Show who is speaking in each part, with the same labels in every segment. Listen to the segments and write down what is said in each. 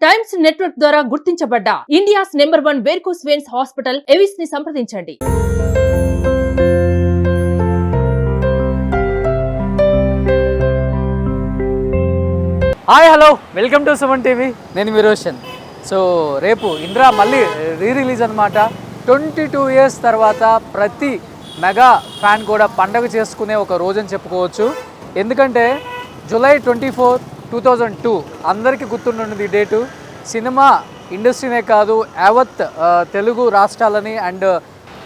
Speaker 1: Times network ద్వారా గుర్తించబడ్డ India's number 1 varicose veins hospital AVIS ని సంప్రదించండి.
Speaker 2: Hi hello welcome to Suman TV. నేను మీ రోషన్. సో రేపు ఇంద్రా మళ్ళీ రిలీజ్ అనమాట. 22 years తర్వాత ప్రతి మెగా ఫ్యాన్ కూడా పండగ చేసుకునే ఒక రోజు అని చెప్పుకోవచ్చు. ఎందుకంటే July 24, 2002 అందరికీ గుర్తుంటుంది ఈ డేటు. సినిమా ఇండస్ట్రీనే కాదు యావత్ తెలుగు రాష్ట్రాలని అండ్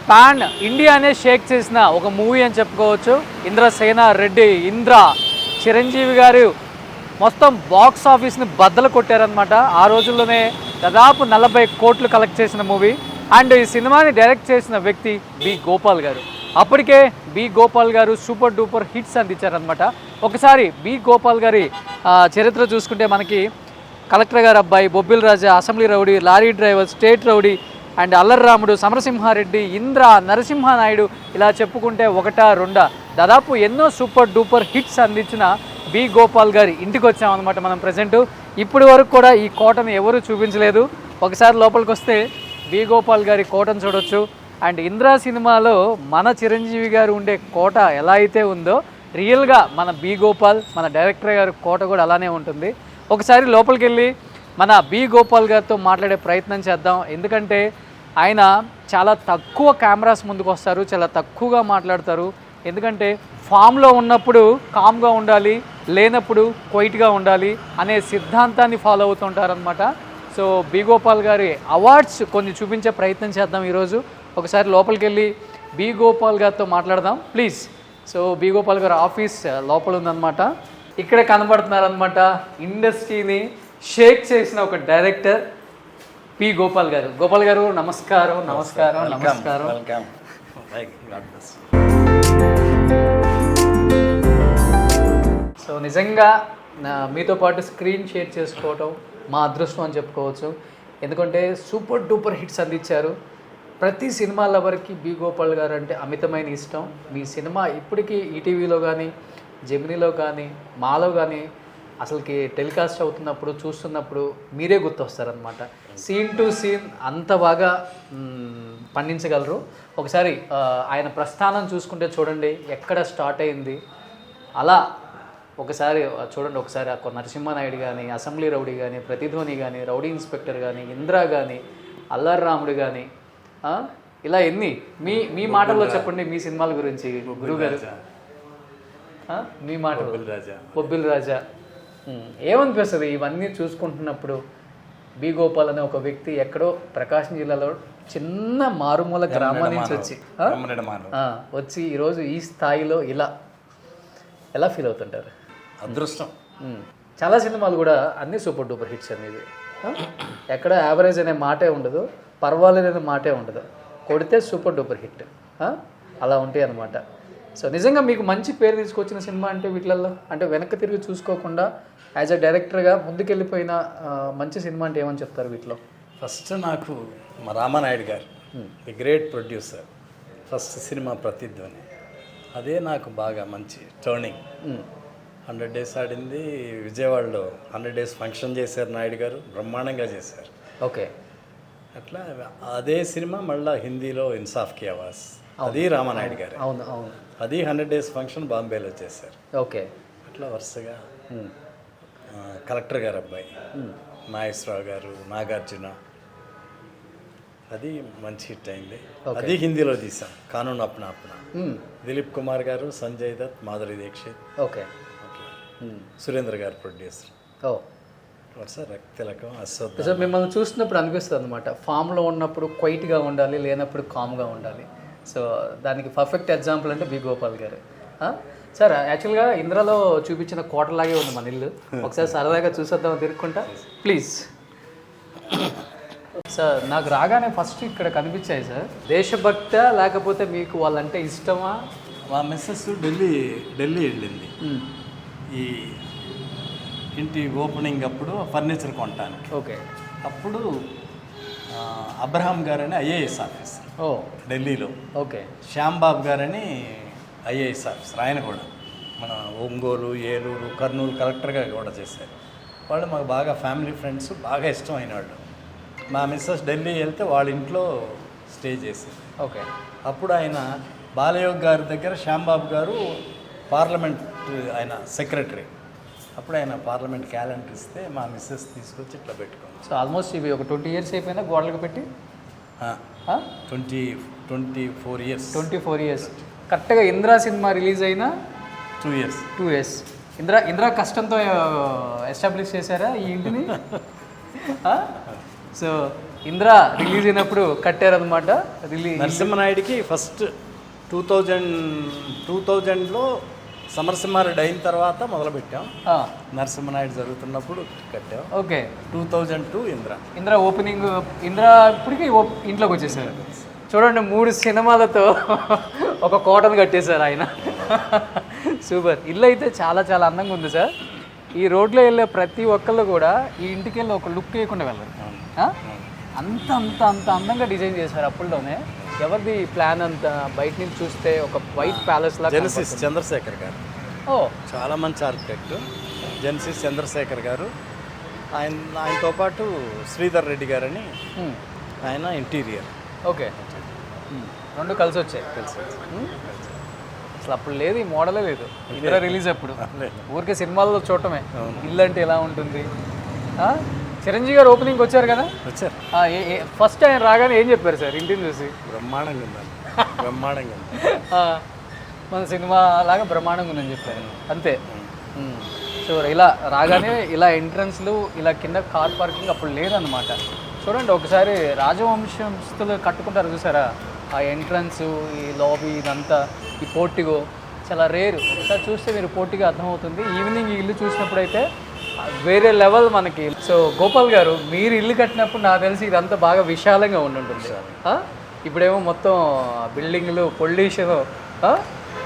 Speaker 2: పాన్ ఇండియానే షేక్ చేసిన ఒక మూవీ అని చెప్పుకోవచ్చు. ఇంద్రసేన రెడ్డి చిరంజీవి గారు మొత్తం బాక్స్ ఆఫీస్ని బద్దలు కొట్టారనమాట. ఆ రోజుల్లోనే దాదాపు 40 కోట్లు కలెక్ట్ చేసిన మూవీ. అండ్ ఈ సినిమాని డైరెక్ట్ చేసిన వ్యక్తి బి గోపాల్ గారు. అప్పటికే బి గోపాల్ గారు సూపర్ డూపర్ హిట్స్ అందించారనమాట. ఒకసారి బి గోపాల్ గారి చరిత్ర చూసుకుంటే మనకి collector gari Abbayi, Bobbili Raja, assembly rowdy, lorry driver, state rowdy and Allari Ramudu, Samarasimha Reddy, Narasimha Naidu ఇలా చెప్పుకుంటే ఒకటా రెండా దాదాపు ఎన్నో సూపర్ డూపర్ హిట్స్ అందించిన బి గోపాల్ గారి ఇంటికి వచ్చామన్నమాట మనం ప్రజెంట్. ఇప్పటి వరకు కూడా ఈ కోటను ఎవరు చూపించలేదు. ఒకసారి లోపలికి వస్తే బి గోపాల్ గారి కోటను చూడొచ్చు. అండ్ ఇంద్రా సినిమాలో మన చిరంజీవి గారు ఉండే కోట ఎలా అయితే ఉందో రియల్గా మన బి గోపాల్ మన డైరెక్టర్ గారి కోట కూడా అలానే ఉంటుంది. ఒకసారి లోపలికి వెళ్ళి మన బి గోపాల్ గారితో మాట్లాడే ప్రయత్నం చేద్దాం. ఎందుకంటే ఆయన చాలా తక్కువ కెమెరాస్ ముందుకు వస్తారు, చాలా తక్కువగా మాట్లాడతారు. ఎందుకంటే ఫామ్లో ఉన్నప్పుడు కామ్గా ఉండాలి, లేనప్పుడు క్వైట్గా ఉండాలి అనే సిద్ధాంతాన్ని ఫాలో అవుతుంటారనమాట. సో బి గోపాల్ గారి అవార్డ్స్ కొన్ని చూపించే ప్రయత్నం చేద్దాం ఈరోజు. ఒకసారి లోపలికి వెళ్ళి బి గోపాల్ గారితో మాట్లాడదాం ప్లీజ్. సో బి గోపాల్ గారి ఆఫీస్ లోపల ఉందన్నమాట. ఇక్కడే కనబడుతున్నారనమాట ఇండస్ట్రీని షేక్ చేసిన ఒక డైరెక్టర్ బి గోపాల్ గారు. గోపాల్ గారు నమస్కారం. నమస్కారం. నమస్కారం. సో నిజంగా మీతో పాటు స్క్రీన్ షేర్ చేసుకోవటం మా అదృష్టం అని చెప్పుకోవచ్చు. ఎందుకంటే సూపర్ డూపర్ హిట్స్ అందించారు. ప్రతి సినిమా లవర్కి బి గోపాల్ గారు అంటే అమితమైన ఇష్టం. మీ సినిమా ఇప్పటికీ ఈటీవీలో కానీ, జెమినీలో కానీ, మాలో కానీ అసలుకి టెలికాస్ట్ అవుతున్నప్పుడు చూస్తున్నప్పుడు మీరే గుర్తొస్తారనమాట. సీన్ టు సీన్ అంత బాగా పండించగలరు. ఒకసారి ఆయన ప్రస్థానం చూసుకుంటే చూడండి ఎక్కడ స్టార్ట్ అయింది. అలా ఒకసారి చూడండి. ఒకసారి నరసింహానాయుడు కానీ, అసెంబ్లీ రౌడీ కానీ, ప్రతిధ్వని కానీ, రౌడీ ఇన్స్పెక్టర్ కానీ, ఇంద్రా కానీ, అల్లర్రాముడు కానీ ఇలా ఎన్ని మీ మాటల్లో చెప్పండి మీ సినిమాల గురించి గురుగారు. మీ మాట బొబ్బిల్ రాజా ఏమనిపిస్తుంది ఇవన్నీ చూసుకుంటున్నప్పుడు? బి గోపాల్ అనే ఒక వ్యక్తి ఎక్కడో ప్రకాశం జిల్లాలో చిన్న మారుమూల గ్రామం నుంచి వచ్చి ఈరోజు ఈ స్థాయిలో ఎలా ఫీల్ అవుతుంటారు?
Speaker 3: అదృష్టం.
Speaker 2: చాలా సినిమాలు కూడా అన్ని సూపర్ డూపర్ హిట్స్ అనేది. ఎక్కడ యావరేజ్ అనే మాటే ఉండదు, పర్వాలేదు అనే మాటే ఉండదు. కొడితే సూపర్ డూపర్ హిట్ అలా ఉంటాయి అన్నమాట. సో నిజంగా మీకు మంచి పేరు తీసుకొచ్చిన సినిమా అంటే వీటిల్లో అంటే వెనక్కి తిరిగి చూసుకోకుండా యాజ్ అ డైరెక్టర్గా ముందుకెళ్ళిపోయిన మంచి సినిమా అంటే ఏమని చెప్తారు వీటిలో?
Speaker 3: ఫస్ట్ నాకు మా Ramanaidu garu the great producer. First cinema Prathidhwani, అదే నాకు బాగా మంచి టర్నింగ్. 100 days ఆడింది విజయవాడలో. 100 days ఫంక్షన్ చేశారు నాయుడు గారు, బ్రహ్మాండంగా చేశారు.
Speaker 2: ఓకే.
Speaker 3: అట్లా అదే సినిమా మళ్ళీ హిందీలో ఇన్సాఫ్ కి ఆవాజ్, అది రామానాయుడు గారు.
Speaker 2: అవును అవును.
Speaker 3: అది 100 days ఫంక్షన్ బాంబేలో చేశారు.
Speaker 2: ఓకే.
Speaker 3: అట్లా వరుసగా కలెక్టర్ గారు అబ్బాయి, నాగేశ్వరరావు గారు, నాగార్జున, అది మంచి హిట్ అయింది. అది హిందీలో తీసాం, కానూన్ అప్నా అప్నా. దిలీప్ కుమార్ గారు, సంజయ్ దత్, మాధురి దీక్షిత్,
Speaker 2: ఓకే,
Speaker 3: సురేంద్ర గారు ప్రొడ్యూసర్. వరుస రక్తిలకం, అశ్వత్.
Speaker 2: సో మిమ్మల్ని చూసినప్పుడు అనిపిస్తుంది అనమాట, ఫామ్లో ఉన్నప్పుడు క్వైట్గా ఉండాలి, లేనప్పుడు కామ్గా ఉండాలి. సో దానికి పర్ఫెక్ట్ ఎగ్జాంపుల్ అంటే బి గోపాల్ గారు. సార్ యాక్చువల్గా ఇంద్రలో చూపించిన కోటలాగే ఉంది మన ఇల్లు. ఒకసారి సరదాగా చూసేద్దాం తిరుక్కుంటా ప్లీజ్. సార్ నాకు రాగానే ఫస్ట్ ఇక్కడ కనిపించాయి సార్. దేశభక్త లేకపోతే మీకు వాళ్ళంటే ఇష్టమా?
Speaker 3: మా మిస్సెస్ ఢిల్లీ వెళ్ళింది ఈ ఇంటి ఓపెనింగ్ అప్పుడు ఫర్నిచర్ కొనటానికి.
Speaker 2: ఓకే.
Speaker 3: అప్పుడు అబ్రహాం గారని ఐఏఎస్ ఆఫీసర్ ఢిల్లీలో.
Speaker 2: ఓకే.
Speaker 3: శ్యాంబాబు గారని ఐఏఎస్ ఆఫీసర్, ఆయన కూడా మన ఒంగోలు, ఏలూరు, కర్నూలు కలెక్టర్గా కూడా చేశారు. వాళ్ళు మాకు బాగా ఫ్యామిలీ ఫ్రెండ్స్, బాగా ఇష్టమైన వాళ్ళు. మా మిస్సెస్ ఢిల్లీ వెళ్తే వాళ్ళ ఇంట్లో స్టే చేసేది.
Speaker 2: ఓకే.
Speaker 3: అప్పుడు ఆయన బాలయోగ్ గారి దగ్గర శ్యాంబాబు గారు పార్లమెంట్ ఆయన సెక్రటరీ. అప్పుడు ఆయన పార్లమెంట్ క్యాలెండర్ ఇస్తే మా మిస్సెస్ తీసుకొచ్చి ఇట్లా పెట్టుకున్నాం.
Speaker 2: సో ఆల్మోస్ట్ ఇవి ఒక 20 years అయిపోయినా గోడలకు పెట్టి
Speaker 3: 24 years.
Speaker 2: 24 years. కరెక్ట్గా ఇంద్రా సినిమా రిలీజ్ అయినా
Speaker 3: 2 years.
Speaker 2: 2 years. ఇంద్రా కష్టంతో ఎస్టాబ్లిష్ చేశారా ఈ ఇంటిని? సో ఇంద్రా రిలీజ్ అయినప్పుడు కట్టారనమాట.
Speaker 3: నరసింహనాయుడికి ఫస్ట్ 2000లో సమరసింహారెడ్డి అయిన తర్వాత మొదలుపెట్టాం. నరసింహనాయుడు జరుగుతున్నప్పుడు కట్టాం.
Speaker 2: ఓకే.
Speaker 3: 2002
Speaker 2: ఇంద్రా ఓపెనింగ్. ఇంద్రా ఇప్పటికీ ఇంట్లోకి వచ్చేసారు. చూడండి, 3 సినిమాలతో ఒక కోటను కట్టేశారు ఆయన. సూపర్. ఇల్లు అయితే చాలా చాలా అందంగా ఉంది సార్. ఈ రోడ్లో వెళ్ళే ప్రతి ఒక్కళ్ళు కూడా ఈ ఇంటికి వెళ్ళి ఒక లుక్ వేయకుండా వెళ్ళరు. అంత అంత అంత అందంగా డిజైన్ చేశారు అప్పుల్లోనే. ఎవరిది ప్లాన్ అంతా? బయట నుంచి చూస్తే ఒక వైట్ ప్యాలెస్ లా.
Speaker 3: జెనసిస్ చంద్రశేఖర్ గారు.
Speaker 2: ఓ,
Speaker 3: చాలా మంచి ఆర్కిటెక్ట్ జెనసిస్ చంద్రశేఖర్ గారు. ఆయనతో పాటు శ్రీధర్ రెడ్డి గారని ఆయన ఇంటీరియర్.
Speaker 2: ఓకే. 2 కలిసి వచ్చాయి. అసలు అప్పుడు లేదు, ఈ మోడలే లేదు. ఇంద్రా రిలీజ్ అప్పుడు ఊరికే సినిమాల్లో చూడటమే ఇల్లు అంటే ఎలా ఉంటుంది. చిరంజీవి గారు ఓపెనింగ్కి వచ్చారు కదా.
Speaker 3: వచ్చారు.
Speaker 2: ఫస్ట్ ఆయన రాగానే ఏం చెప్పారు సార్ ఇంటిని చూసి?
Speaker 3: బ్రహ్మాండంగా ఉందండి, బ్రహ్మాండంగా ఉంది.
Speaker 2: మన సినిమా లాగా బ్రహ్మాండంగా ఉందని చెప్పారు అంతే. సో ఇలా రాగానే ఇలా ఎంట్రన్స్లు, ఇలా కింద కార్ పార్కింగ్ అప్పుడు లేదన్నమాట. చూడండి ఒకసారి రాజవంశస్థులు కట్టుకుంటారు చూసారా, ఆ ఎంట్రన్స్, ఈ లాబీ, ఇదంతా, ఈ పోర్టిగో చాలా రేరు. ఒకసారి చూస్తే మీరు పోర్టిగో అర్థమవుతుంది. ఈవినింగ్ ఈ ఇల్లు చూసినప్పుడు అయితే వేరే లెవెల్ మనకి. సో గోపాల్ గారు, మీరు ఇల్లు కట్టినప్పుడు నాకు తెలిసి ఇదంతా బాగా విశాలంగా ఉండుంటుంది. ఇప్పుడేమో మొత్తం బిల్డింగ్లు, పొల్యూషన్.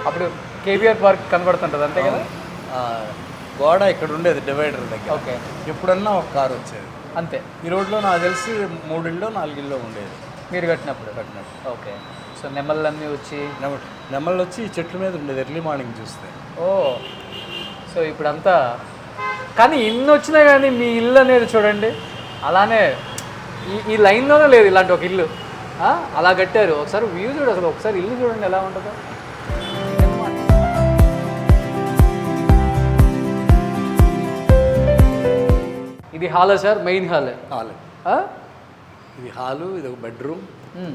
Speaker 2: అప్పుడు కేబీఆర్ పార్క్ కనబడుతుంటుంది అంతే కదా.
Speaker 3: గోడ ఇక్కడ ఉండేది డివైడర్ దగ్గర.
Speaker 2: ఓకే.
Speaker 3: ఎప్పుడన్నా ఒక కారు వచ్చేది
Speaker 2: అంతే.
Speaker 3: ఈ రోడ్లో నాకు తెలిసి 3 ఇళ్ళు 4 ఇళ్ళు ఉండేది
Speaker 2: మీరు కట్టినప్పుడు. ఓకే. సో నెమళ్ళన్నీ వచ్చి
Speaker 3: నెమళ్ళు వచ్చి ఈ చెట్ల మీద ఉండేది ఎర్లీ మార్నింగ్ చూస్తే.
Speaker 2: ఓ, సో ఇప్పుడంతా. కానీ ఇన్ని వచ్చినా కానీ మీ ఇల్లు అనేది చూడండి అలానే ఈ లైన్లోనే లేదు ఇలాంటి ఒక ఇల్లు. అలా కట్టారు. ఒకసారి వ్యూ చూడు, అసలు ఒకసారి ఇల్లు చూడండి ఎలా ఉంటుందో. ఇది హాలా సార్? Main hall.
Speaker 3: ఇది హాలు, ఇది ఒక బెడ్రూమ్,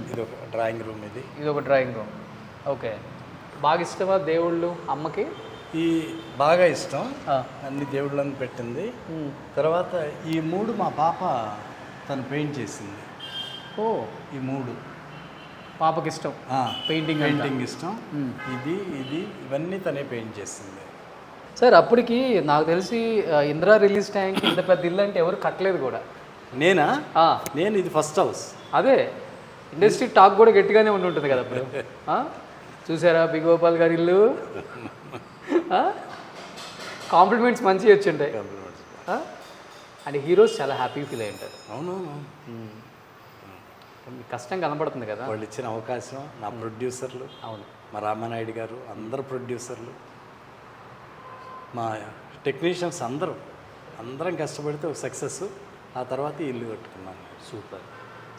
Speaker 3: ఇది ఒక డ్రాయింగ్ రూమ్, ఇది
Speaker 2: ఒక డ్రాయింగ్ రూమ్. ఓకే. బాగా ఇష్టమా దేవుళ్ళు అమ్మకి?
Speaker 3: ఈ బాగా ఇష్టం, అన్ని దేవుళ్ళని పెట్టింది. తర్వాత ఈ 3 మా పాప తను పెయింట్ చేసింది.
Speaker 2: ఓ,
Speaker 3: ఈ 3
Speaker 2: పాపకి ఇష్టం. పెయింటింగ్
Speaker 3: ఇష్టం. ఇది ఇవన్నీ తనే పెయింట్ చేసింది.
Speaker 2: సార్ అప్పటికి నాకు తెలిసి ఇంద్రా రిలీజ్ టైంకి ఇంత పెద్ద ఇల్లు అంటే ఎవరు కట్టలేదు కూడా.
Speaker 3: నేను ఇది ఫస్ట్ హౌస్.
Speaker 2: అదే ఇండస్ట్రీ టాక్ కూడా గట్టిగానే ఉంటుంది కదా అప్పుడు. చూసారా బి గోపాల్ గారి ఇల్లు? కాంప్లిమెంట్స్ మంచిగా వచ్చింటాయి. అండ్ హీరోస్ చాలా హ్యాపీ ఫీల్ అయి ఉంటారు.
Speaker 3: అవునవును.
Speaker 2: కష్టం కనబడుతుంది కదా.
Speaker 3: వాళ్ళు ఇచ్చిన అవకాశం, నా ప్రొడ్యూసర్లు,
Speaker 2: అవును,
Speaker 3: మా రామానాయుడు గారు, అందరు ప్రొడ్యూసర్లు, మా టెక్నీషియన్స్ అందరం కష్టపడితే ఒక సక్సెస్. ఆ తర్వాత ఇల్లు కట్టుకున్నాను.
Speaker 2: Super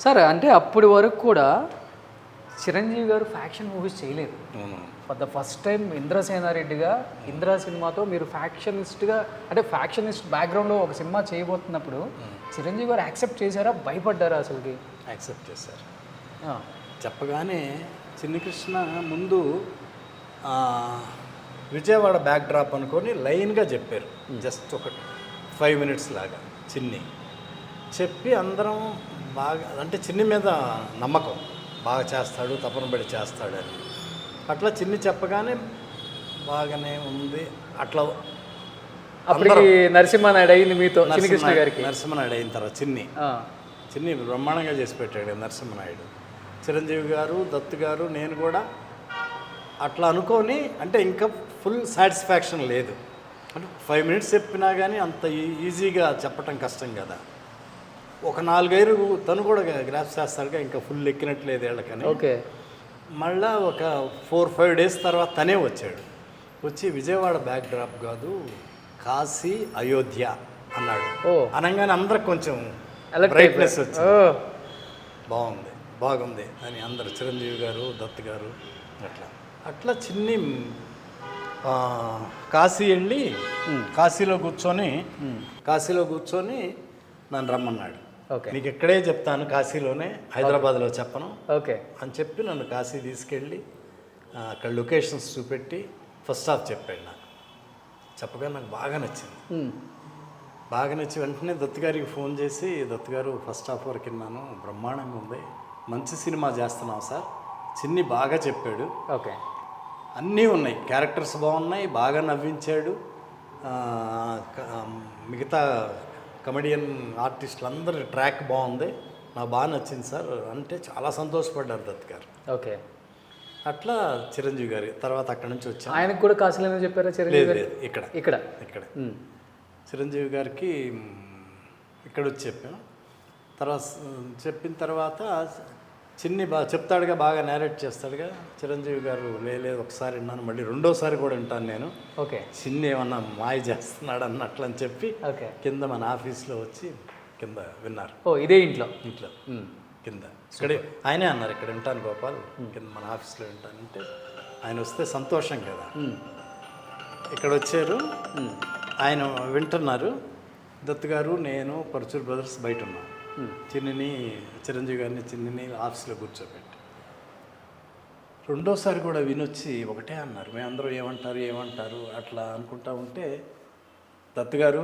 Speaker 2: sir. అంటే అప్పటి వరకు కూడా చిరంజీవి గారు ఫ్యాక్షన్ మూవీస్ చేయలేదు. ఫర్ ద ఫస్ట్ టైం ఇంద్రసేనారెడ్డిగా ఇంద్రా సినిమాతో మీరు ఫ్యాక్షనిస్ట్గా, అంటే ఫ్యాక్షనిస్ట్ బ్యాక్గ్రౌండ్లో ఒక సినిమా చేయబోతున్నప్పుడు చిరంజీవి గారు యాక్సెప్ట్ చేశారా, భయపడ్డారా? అసలుకి
Speaker 3: యాక్సెప్ట్ చేశారు. చెప్పగానే చిన్ని కృష్ణ ముందు విజయవాడ బ్యాక్ డ్రాప్ అనుకొని లైన్గా చెప్పారు. జస్ట్ ఒక 5 minutes లాగా చిన్ని చెప్పి అందరం బాగా, అంటే చిన్ని మీద నమ్మకం, బాగా చేస్తాడు, తపన పడి చేస్తాడని. అట్లా చిన్ని చెప్పగానే బాగానే ఉంది. అట్లా
Speaker 2: అప్పటికి నరసింహనాయుడు అయింది మీతో, కృష్ణ గారికి.
Speaker 3: నరసింహనాయుడు అయిన తర్వాత చిన్ని బ్రహ్మాండంగా చేసి పెట్టాడు నరసింహనాయుడు. చిరంజీవి గారు, దత్తు గారు, నేను కూడా అట్లా అనుకొని, అంటే ఇంకా ఫుల్ సాటిస్ఫాక్షన్ లేదు. అంటే 5 minutes చెప్పినా కానీ అంత ఈజీగా చెప్పటం కష్టం కదా. ఒక 4-5 తను కూడా గ్రాఫ్స్ చేస్తాడుగా, ఇంకా ఫుల్ ఎక్కినట్లేదు వీళ్ళకని.
Speaker 2: ఓకే.
Speaker 3: మళ్ళా ఒక 4-5 days తర్వాత తనే వచ్చాడు. వచ్చి విజయవాడ బ్యాక్ డ్రాప్ కాదు, కాశీ, అయోధ్య అన్నాడు.
Speaker 2: ఓ.
Speaker 3: అనగానే అందరికి కొంచెం
Speaker 2: Alert
Speaker 3: బ్రైట్నెస్
Speaker 2: అయిపోయారు.
Speaker 3: వచ్చింది. బాగుంది అని అందరు, చిరంజీవి గారు, దత్ గారు, అట్లా చిన్ని కాశీ వెళ్ళి కాశీలో కూర్చొని నన్ను రమ్మన్నాడు.
Speaker 2: ఓకే.
Speaker 3: నీకు ఇక్కడే చెప్తాను, కాశీలోనే, హైదరాబాద్లో చెప్పను
Speaker 2: ఓకే
Speaker 3: అని చెప్పి నన్ను కాశీ తీసుకెళ్ళి అక్కడ లొకేషన్స్ చూపెట్టి ఫస్ట్ హాఫ్ చెప్పాడు. నాకు చెప్పగా నాకు బాగా నచ్చింది. బాగా నచ్చి వెంటనే దత్ గారికి ఫోన్ చేసి, దత్ గారు ఫస్ట్ హాఫ్ వరకు విన్నాను, బ్రహ్మాండంగా ఉంది, మంచి సినిమా చేస్తున్నాం సార్, చిన్ని బాగా చెప్పాడు,
Speaker 2: ఓకే,
Speaker 3: అన్నీ ఉన్నాయి, క్యారెక్టర్స్ బాగున్నాయి, బాగా నవ్వించాడు, మిగతా కమెడియన్ ఆర్టిస్టులు అందరి ట్రాక్ బాగుంది, నాకు బాగా నచ్చింది సార్ అంటే చాలా సంతోషపడ్డారు దత్ గారు.
Speaker 2: ఓకే.
Speaker 3: అట్లా చిరంజీవి గారి తర్వాత అక్కడ నుంచి వచ్చాను.
Speaker 2: ఆయనకు కూడా కాశీలోనే చెప్పారా చిరంజీవి గారు?
Speaker 3: లేదు, ఇక్కడ
Speaker 2: ఇక్కడ
Speaker 3: ఇక్కడ చిరంజీవి గారికి ఇక్కడ వచ్చి చెప్పాను. తర్వాత చెప్పిన తర్వాత చిన్ని బాగా చెప్తాడుగా, బాగా నేరేట్ చేస్తాడుగా. చిరంజీవి గారు లేదు ఒకసారి విన్నాను, మళ్ళీ రెండోసారి కూడా వింటాను నేను,
Speaker 2: ఓకే,
Speaker 3: చిన్ని ఏమన్నా మాయ చేస్తున్నాడు అన్నట్లు అని చెప్పి
Speaker 2: ఓకే,
Speaker 3: కింద మన ఆఫీస్లో వచ్చి కింద విన్నారు.
Speaker 2: ఓ ఇదే ఇంట్లో
Speaker 3: కింద ఇక్కడే ఆయనే అన్నారు, ఇక్కడ వింటాను గోపాల్, కింద మన ఆఫీస్లో వింటానంటే ఆయన వస్తే సంతోషం కదా. ఇక్కడ వచ్చారు, ఆయన వింటున్నారు. దత్ గారు, నేను, పరచూర్ బ్రదర్స్ బయట ఉన్నాం. చిన్నిని, చిరంజీవి గారిని, చిన్నిని ఆఫీస్లో కూర్చోబెట్టి రెండోసారి కూడా వినొచ్చి ఒకటే అన్నారు. మేమందరం ఏమంటారు అట్లా అనుకుంటా ఉంటే, దత్ గారు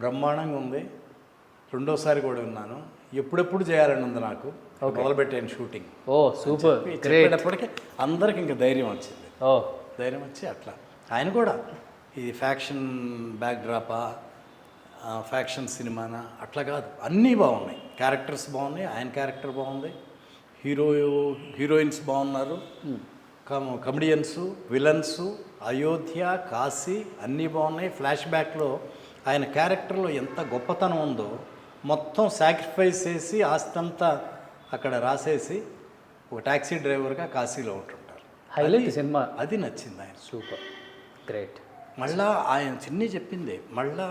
Speaker 3: బ్రహ్మాండంగా ఉంది, రెండోసారి కూడా విన్నాను, ఎప్పుడెప్పుడు చేయాలని ఉంది నాకు, మొదలుపెట్టాను షూటింగ్.
Speaker 2: ఓ సూపర్.
Speaker 3: చెప్పేటప్పటికి అందరికి ఇంకా ధైర్యం వచ్చింది.
Speaker 2: ఓ
Speaker 3: ధైర్యం వచ్చి అట్లా ఆయన కూడా ఇది ఫ్యాక్షన్ బ్యాక్డ్రాపా, ఫ్యాక్షన్ సినిమానా అట్లా కాదు, అన్నీ బాగున్నాయి, క్యారెక్టర్స్ బాగున్నాయి, ఆయన క్యారెక్టర్ బాగుంది, హీరోయిన్స్ బాగున్నారు, కమెడియన్స్, విలన్స్, అయోధ్య, కాశీ అన్నీ బాగున్నాయి. ఫ్లాష్ బ్యాక్లో ఆయన క్యారెక్టర్లో ఎంత గొప్పతనం ఉందో, మొత్తం సాక్రిఫైస్ చేసి ఆస్తంతా అక్కడ రాసేసి ఒక ట్యాక్సీ డ్రైవర్గా కాశీలో ఉంటుంటారు.
Speaker 2: హైలైట్ సినిమా,
Speaker 3: అది నచ్చింది ఆయన.
Speaker 2: Super, great.
Speaker 3: మళ్ళా ఆయన చిన్ని చెప్పింది, మళ్ళా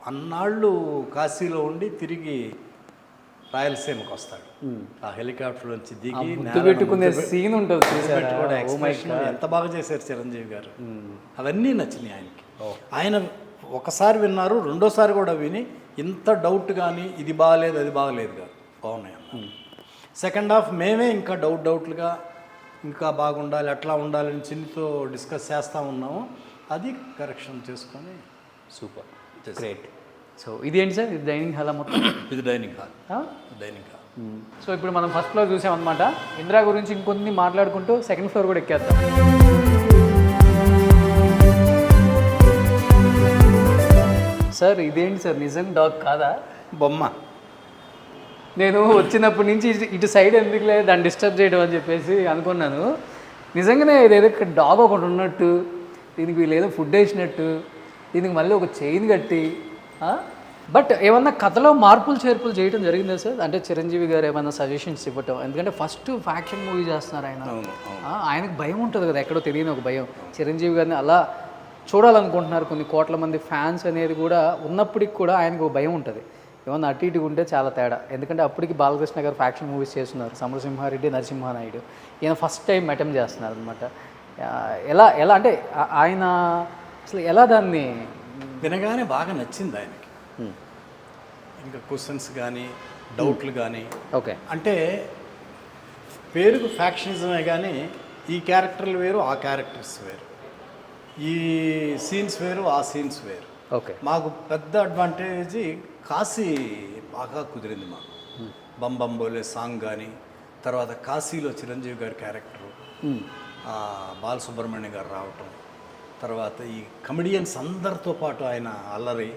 Speaker 3: అన్నాళ్ళు కాశీలో ఉండి తిరిగి రాయలసీమకు వస్తాడు, ఆ హెలికాప్టర్ నుంచి దిగి
Speaker 2: పెట్టుకునే సీన్ ఉంటుంది,
Speaker 3: ఎంత బాగా చేశారు చిరంజీవి గారు. అవన్నీ నచ్చినాయి ఆయనకి. ఆయన ఒకసారి విన్నారు, రెండోసారి కూడా విని ఇంత డౌట్ కానీ ఇది బాగలేదు అది బాగలేదు కాదు, బాగున్నాయి అన్న. సెకండ్ హాఫ్ మేమే ఇంకా డౌట్లుగా ఇంకా బాగుండాలి, అట్లా ఉండాలని చిన్నితో డిస్కస్ చేస్తూ ఉన్నాము, అది కరెక్షన్ చేసుకొని
Speaker 2: సూపర్, గ్రేట్. సో ఇదేంటి సార్, ఇది డైనింగ్ హాల్ మొత్తం?
Speaker 3: ఇది dining hall. Dining hall.
Speaker 2: So ఇప్పుడు మనం ఫస్ట్ ఫ్లోర్ చూసామన్నమాట. ఇందిరా గురించి ఇంకొన్ని మాట్లాడుకుంటూ సెకండ్ ఫ్లోర్ కూడా ఎక్కేద్దాం. సార్ ఇదేంటి సార్, నిజం డాగ్ కాదా?
Speaker 3: బొమ్మ.
Speaker 2: నేను వచ్చినప్పటి నుంచి ఇటు సైడ్ ఎందుకు లేదు దాన్ని డిస్టర్బ్ చేయడం అని చెప్పేసి అనుకున్నాను. నిజంగానే ఇదేదో ఇక్కడ డాగ్ ఒకటి ఉన్నట్టు, దీనికి వీళ్ళేదో ఫుడ్ వేసినట్టు, దీనికి మళ్ళీ ఒక చైన్ కట్టి, బట్ ఏమన్నా కథలో మార్పులు చేర్పులు చేయడం జరిగిందా సార్? అంటే చిరంజీవి గారు ఏమైనా సజెషన్స్ ఇవ్వటం, ఎందుకంటే ఫస్ట్ ఫ్యాక్షన్ మూవీ చేస్తున్నారు ఆయన, ఆయనకు భయం ఉంటుంది కదా, ఎక్కడో తెలియని ఒక భయం. చిరంజీవి గారిని అలా చూడాలనుకుంటున్నారు, కొన్ని కోట్ల మంది ఫ్యాన్స్ అనేది కూడా ఉన్నప్పటికి కూడా ఆయనకు ఒక భయం ఉంటుంది. ఏమన్నా అటు ఇటుగా ఉంటే చాలా తేడా, ఎందుకంటే అప్పటికి బాలకృష్ణ గారు ఫ్యాక్షన్ మూవీస్ చేస్తున్నారు, సమరసింహారెడ్డి, నరసింహానాయుడు, ఈయన ఫస్ట్ టైం అటెంప్ట్ చేస్తున్నారు అనమాట. ఎలా అంటే ఆయన అసలు ఎలా దాన్ని
Speaker 3: వినగానే బాగా నచ్చింది ఆయనకి. ఇంకా క్వశ్చన్స్ కానీ డౌట్లు కానీ,
Speaker 2: ఓకే,
Speaker 3: అంటే పేరుకు ఫ్యాక్షనిజమే కానీ ఈ క్యారెక్టర్లు వేరు, ఆ క్యారెక్టర్స్ వేరు, ఈ సీన్స్ వేరు, ఆ సీన్స్ వేరు.
Speaker 2: ఓకే,
Speaker 3: మాకు పెద్ద అడ్వాంటేజ్ కాశీ బాగా కుదిరింది మాకు. బంబం బోలే సాంగ్ కానీ, తర్వాత కాశీలో చిరంజీవి గారి క్యారెక్టరు, బాలసుబ్రహ్మణ్యం గారు రావటం, తర్వాత ఈ కమెడియన్స్ అందరితో పాటు ఆయన అల్లరి,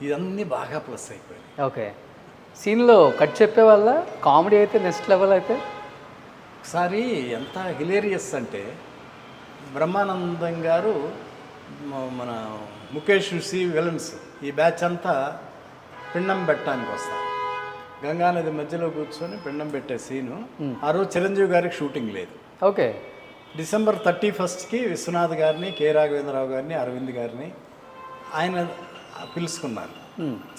Speaker 3: ఇవన్నీ బాగా ప్లస్ అయిపోయాయి.
Speaker 2: ఓకే, సీన్లో కట్ చెప్పే వల్ల కామెడీ అయితే నెక్స్ట్ లెవెల్. అయితే
Speaker 3: ఒకసారి ఎంత హిలేరియస్ అంటే, బ్రహ్మానందం గారు, మన ముఖేష్, సి విలన్స్, ఈ బ్యాచ్ అంతా పిండం పెట్టడానికి వస్తారు. గంగానది మధ్యలో కూర్చొని పిండం పెట్టే సీను, ఆ రోజు చిరంజీవి గారికి షూటింగ్ లేదు.
Speaker 2: ఓకే,
Speaker 3: డిసెంబర్ 31కి విశ్వనాథ్ గారిని, కె రాఘవేంద్రరావు గారిని, అరవింద్ గారిని ఆయన పిలుచుకున్నారు.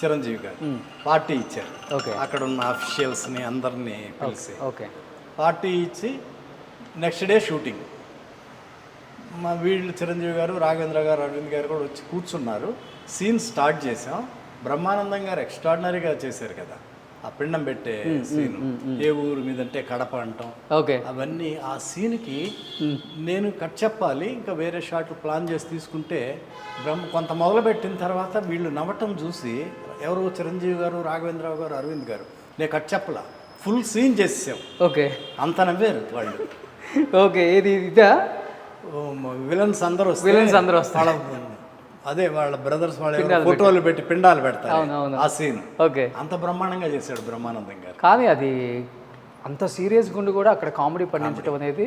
Speaker 3: చిరంజీవి గారు పార్టీ ఇచ్చారు.
Speaker 2: ఓకే.
Speaker 3: అక్కడ ఉన్న అఫీషియల్స్ని అందరినీ పిలిచి
Speaker 2: ఓకే.
Speaker 3: పార్టీ ఇచ్చి నెక్స్ట్ డే షూటింగ్. మా వీళ్ళు చిరంజీవి గారు, రాఘవేంద్ర గారు, అరవింద్ గారు కూడా వచ్చి కూర్చున్నారు. సీన్ స్టార్ట్ చేసాం. బ్రహ్మానందం గారు ఎక్స్ట్రాడినరీగా చేశారు కదా, ఆ పిండం పెట్టే సీను. ఏ ఊరు మీద అంటే కడప అంటాం.
Speaker 2: ఓకే.
Speaker 3: అవన్నీ ఆ సీన్కి నేను కట్ చెప్పాలి, ఇంకా వేరే షాట్ ప్లాన్ చేసి తీసుకుంటే కొంత మొదలుపెట్టిన తర్వాత వీళ్ళు నవ్వటం చూసి ఎవరు చిరంజీవి గారు, రాఘవేంద్రరావు గారు, అరవింద్ గారు, నేను కట్ చెప్పలా, ఫుల్ సీన్ చేసేసాం.
Speaker 2: ఓకే.
Speaker 3: అంత నవ్వారు వాళ్ళు.
Speaker 2: ఓకే. ఇది ఇదా
Speaker 3: విలన్స్ అందరూ
Speaker 2: వస్తారు.
Speaker 3: అదే వాళ్ళ బ్రదర్స్ వాళ్ళ ఫోటోలు పెట్టి పిండాలు పెడతారు ఆ సీన్.
Speaker 2: ఓకే.
Speaker 3: అంత బ్రహ్మాండంగా చేశాడు బ్రహ్మానందం గారు.
Speaker 2: కానీ అది అంత సీరియస్ గుండి కూడా అక్కడ కామెడీ పండించడం అనేది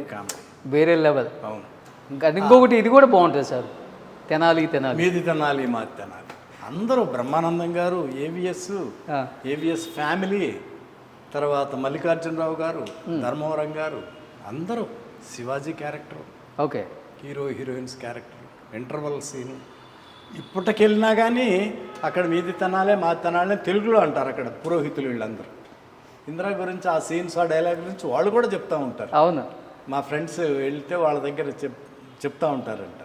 Speaker 2: వేరే లెవెల్.
Speaker 3: అవును.
Speaker 2: ఇంకా ఇంకొకటి ఇది కూడా బాగుంటుంది సార్, తెనాలి
Speaker 3: మీది తెనాలి మాది తెనాలి. అందరూ బ్రహ్మానందం గారు, ఏవిఎస్ ఫ్యామిలీ, తర్వాత మల్లికార్జునరావు గారు, ధర్మవరం గారు, అందరూ Shivaji character,
Speaker 2: okay,
Speaker 3: heroines character, interval scene. ఇప్పటికెళ్ళినా కానీ అక్కడ మీది తెనాలే మాది తెనాలే తెలుగులో అంటారు అక్కడ పురోహితులు వీళ్ళందరూ. ఇందిరా గురించి ఆ సీన్స్, ఆ డైలాగ్ గురించి వాళ్ళు కూడా చెప్తూ ఉంటారు.
Speaker 2: అవును.
Speaker 3: మా ఫ్రెండ్స్ వెళ్తే వాళ్ళ దగ్గర చెప్తా ఉంటారంట.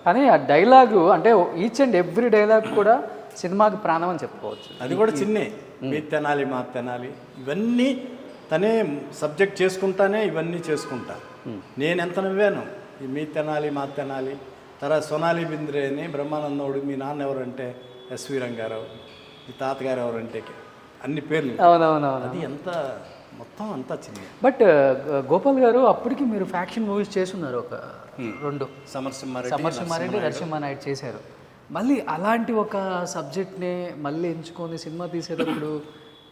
Speaker 2: కానీ ఆ డైలాగు అంటే ఈచ్ అండ్ ఎవ్రీ డైలాగ్ కూడా సినిమాకి ప్రాణం అని చెప్పుకోవచ్చు.
Speaker 3: అది కూడా చిన్నే, మీది తెనాలి మాది తెనాలి, ఇవన్నీ తనే సబ్జెక్ట్ చేసుకుంటానే ఇవన్నీ చేసుకుంటా. నేను ఎంత నవ్వాను ఈ మీది తెనాలి మాది తెనాలి. తర్వాత సోనాలి బింద్రే అని బ్రహ్మానందోడు, మీ నాన్న ఎవరంటే ఎస్వి రంగారావు, మీ తాతగారు ఎవరంటే అన్ని పేర్లు.
Speaker 2: అవునవునవును.
Speaker 3: అది ఎంత మొత్తం అంతా చిన్న.
Speaker 2: బట్ గోపాల్ గారు అప్పటికి మీరు ఫ్యాక్షన్ మూవీస్ చేస్తున్నారు, ఒక 2 సమరసింహారెడ్డి, నరసింహానాయుడు చేశారు. మళ్ళీ అలాంటి ఒక సబ్జెక్ట్ని మళ్ళీ ఎంచుకొని సినిమా తీసేటప్పుడు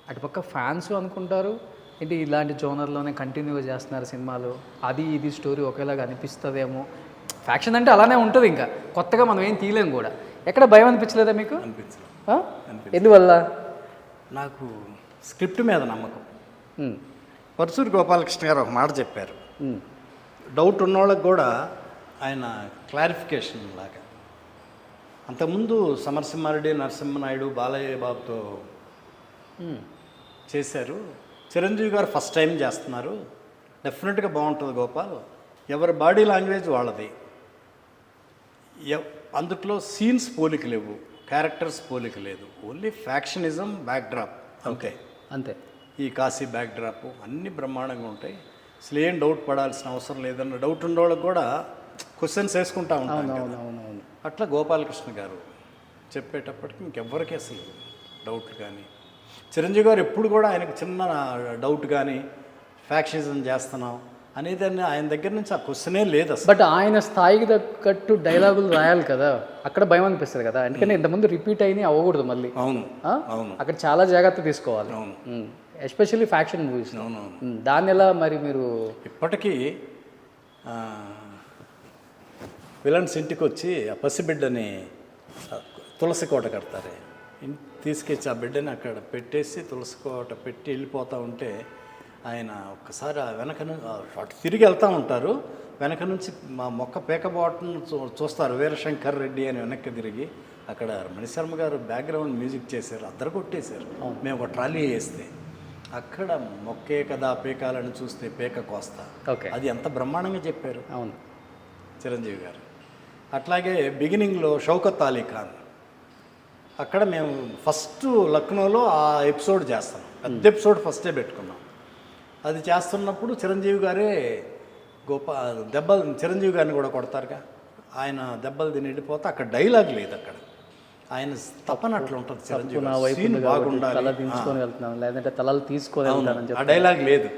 Speaker 2: అటుపక్క ఫ్యాన్స్ అనుకుంటారు ఏంటి ఇలాంటి జోనర్లోనే కంటిన్యూగా చేస్తున్నారు సినిమాలు, అది ఇది స్టోరీ ఒకేలాగా అనిపిస్తుందేమో. ఫ్యాక్షన్ అంటే అలానే ఉంటుంది, ఇంకా కొత్తగా మనం ఏం తీయలేము కూడా. ఎక్కడ భయం అనిపించలేదా మీకు? ఎందువల్ల?
Speaker 3: నాకు స్క్రిప్ట్ మీద నమ్మకం. పరుసూరి గోపాలకృష్ణ గారు ఒక మాట చెప్పారు, డౌట్ ఉన్నోళ్ళకి కూడా ఆయన క్లారిఫికేషన్ లాగా. అంతకుముందు సమరసింహారెడ్డి, నరసింహనాయుడు, బాలయ్య బాబుతో చేశారు. చిరంజీవి గారు ఫస్ట్ టైం చేస్తున్నారు, డెఫినెట్గా బాగుంటుంది గోపాల్. ఎవరి బాడీ లాంగ్వేజ్ వాళ్ళది, అందుట్లో సీన్స్ పోలిక లేవు, క్యారెక్టర్స్ పోలిక లేదు, ఓన్లీ ఫ్యాక్షనిజం బ్యాక్డ్రాప్ అంతే. ఈ కాశీ బ్యాక్డ్రాప్ అన్నీ బ్రహ్మాండంగా ఉంటాయి. అసలు ఏం డౌట్ పడాల్సిన అవసరం లేదన్న డౌట్ ఉండేవాళ్ళకి కూడా క్వశ్చన్స్ వేసుకుంటా ఉంటాం కదా. అట్లా గోపాలకృష్ణ గారు చెప్పేటప్పటికి ఇంకెవ్వరికి అసలు డౌట్లు కానీ, చిరంజీవి గారు ఎప్పుడు కూడా ఆయనకు చిన్న డౌట్ కానీ ఫ్యాక్షనిజం చేస్తున్నాం అనేది ఆయన దగ్గర నుంచి ఆ క్వశ్చనే లేదు అసలు.
Speaker 2: బట్ ఆయన స్థాయికి తగ్గట్టు డైలాగులు రాయాలి కదా, అక్కడ భయం అనిపిస్తుంది కదా, ఎందుకంటే ఇంతకుముందు రిపీట్ అయినా అవ్వకూడదు మళ్ళీ.
Speaker 3: అవును అవును,
Speaker 2: అక్కడ చాలా జాగ్రత్త తీసుకోవాలి.
Speaker 3: అవును,
Speaker 2: ఎస్పెషల్లీ ఫ్యాక్షన్ మూవీస్.
Speaker 3: అవునవును.
Speaker 2: దాన్ని ఎలా మరి మీరు
Speaker 3: ఇప్పటికీ విలన్స్ ఇంటికి వచ్చి ఆ పసిబిడ్డని తులసి కోట కడతారే, తీసుకొచ్చి ఆ బిడ్డని అక్కడ పెట్టేసి తులసి కోట పెట్టి వెళ్ళిపోతూ ఉంటే ఆయన ఒక్కసారి ఆ అటు తిరిగి వెళ్తూ ఉంటారు, వెనక నుంచి మా మొక్క పేకబాటును చూస్తారు, వీరశంకర్ రెడ్డి అని వెనక్కి తిరిగి అక్కడ మణిశర్మ గారు బ్యాక్గ్రౌండ్ మ్యూజిక్ చేశారు, అద్దరు కొట్టేశారు. మేము ఒక ట్రాలీ వేస్తే అక్కడ మొక్కే కదా పేకాలని చూస్తే పేక కోస్తా, అది ఎంత బ్రహ్మాండంగా చెప్పారు.
Speaker 2: అవును,
Speaker 3: చిరంజీవి గారు. అట్లాగే బిగినింగ్లో షౌకత్ అలీ ఖాన్, అక్కడ మేము ఫస్ట్ లక్నోలో ఆ ఎపిసోడ్ చేస్తాం, పెద్ద ఎపిసోడ్ ఫస్టే పెట్టుకున్నాం. అది చేస్తున్నప్పుడు చిరంజీవి గారే దెబ్బలు చిరంజీవి గారిని కూడా కొడతారుగా, ఆయన దెబ్బలు తిని వెళ్ళిపోతే అక్కడ డైలాగ్ లేదు, అక్కడ ఆయన తపన అట్లా ఉంటుంది. చిరంజీవి బాగుండాలి,
Speaker 2: లేదంటే తలలు తీసుకొని
Speaker 3: ఆ డైలాగ్ లేదు,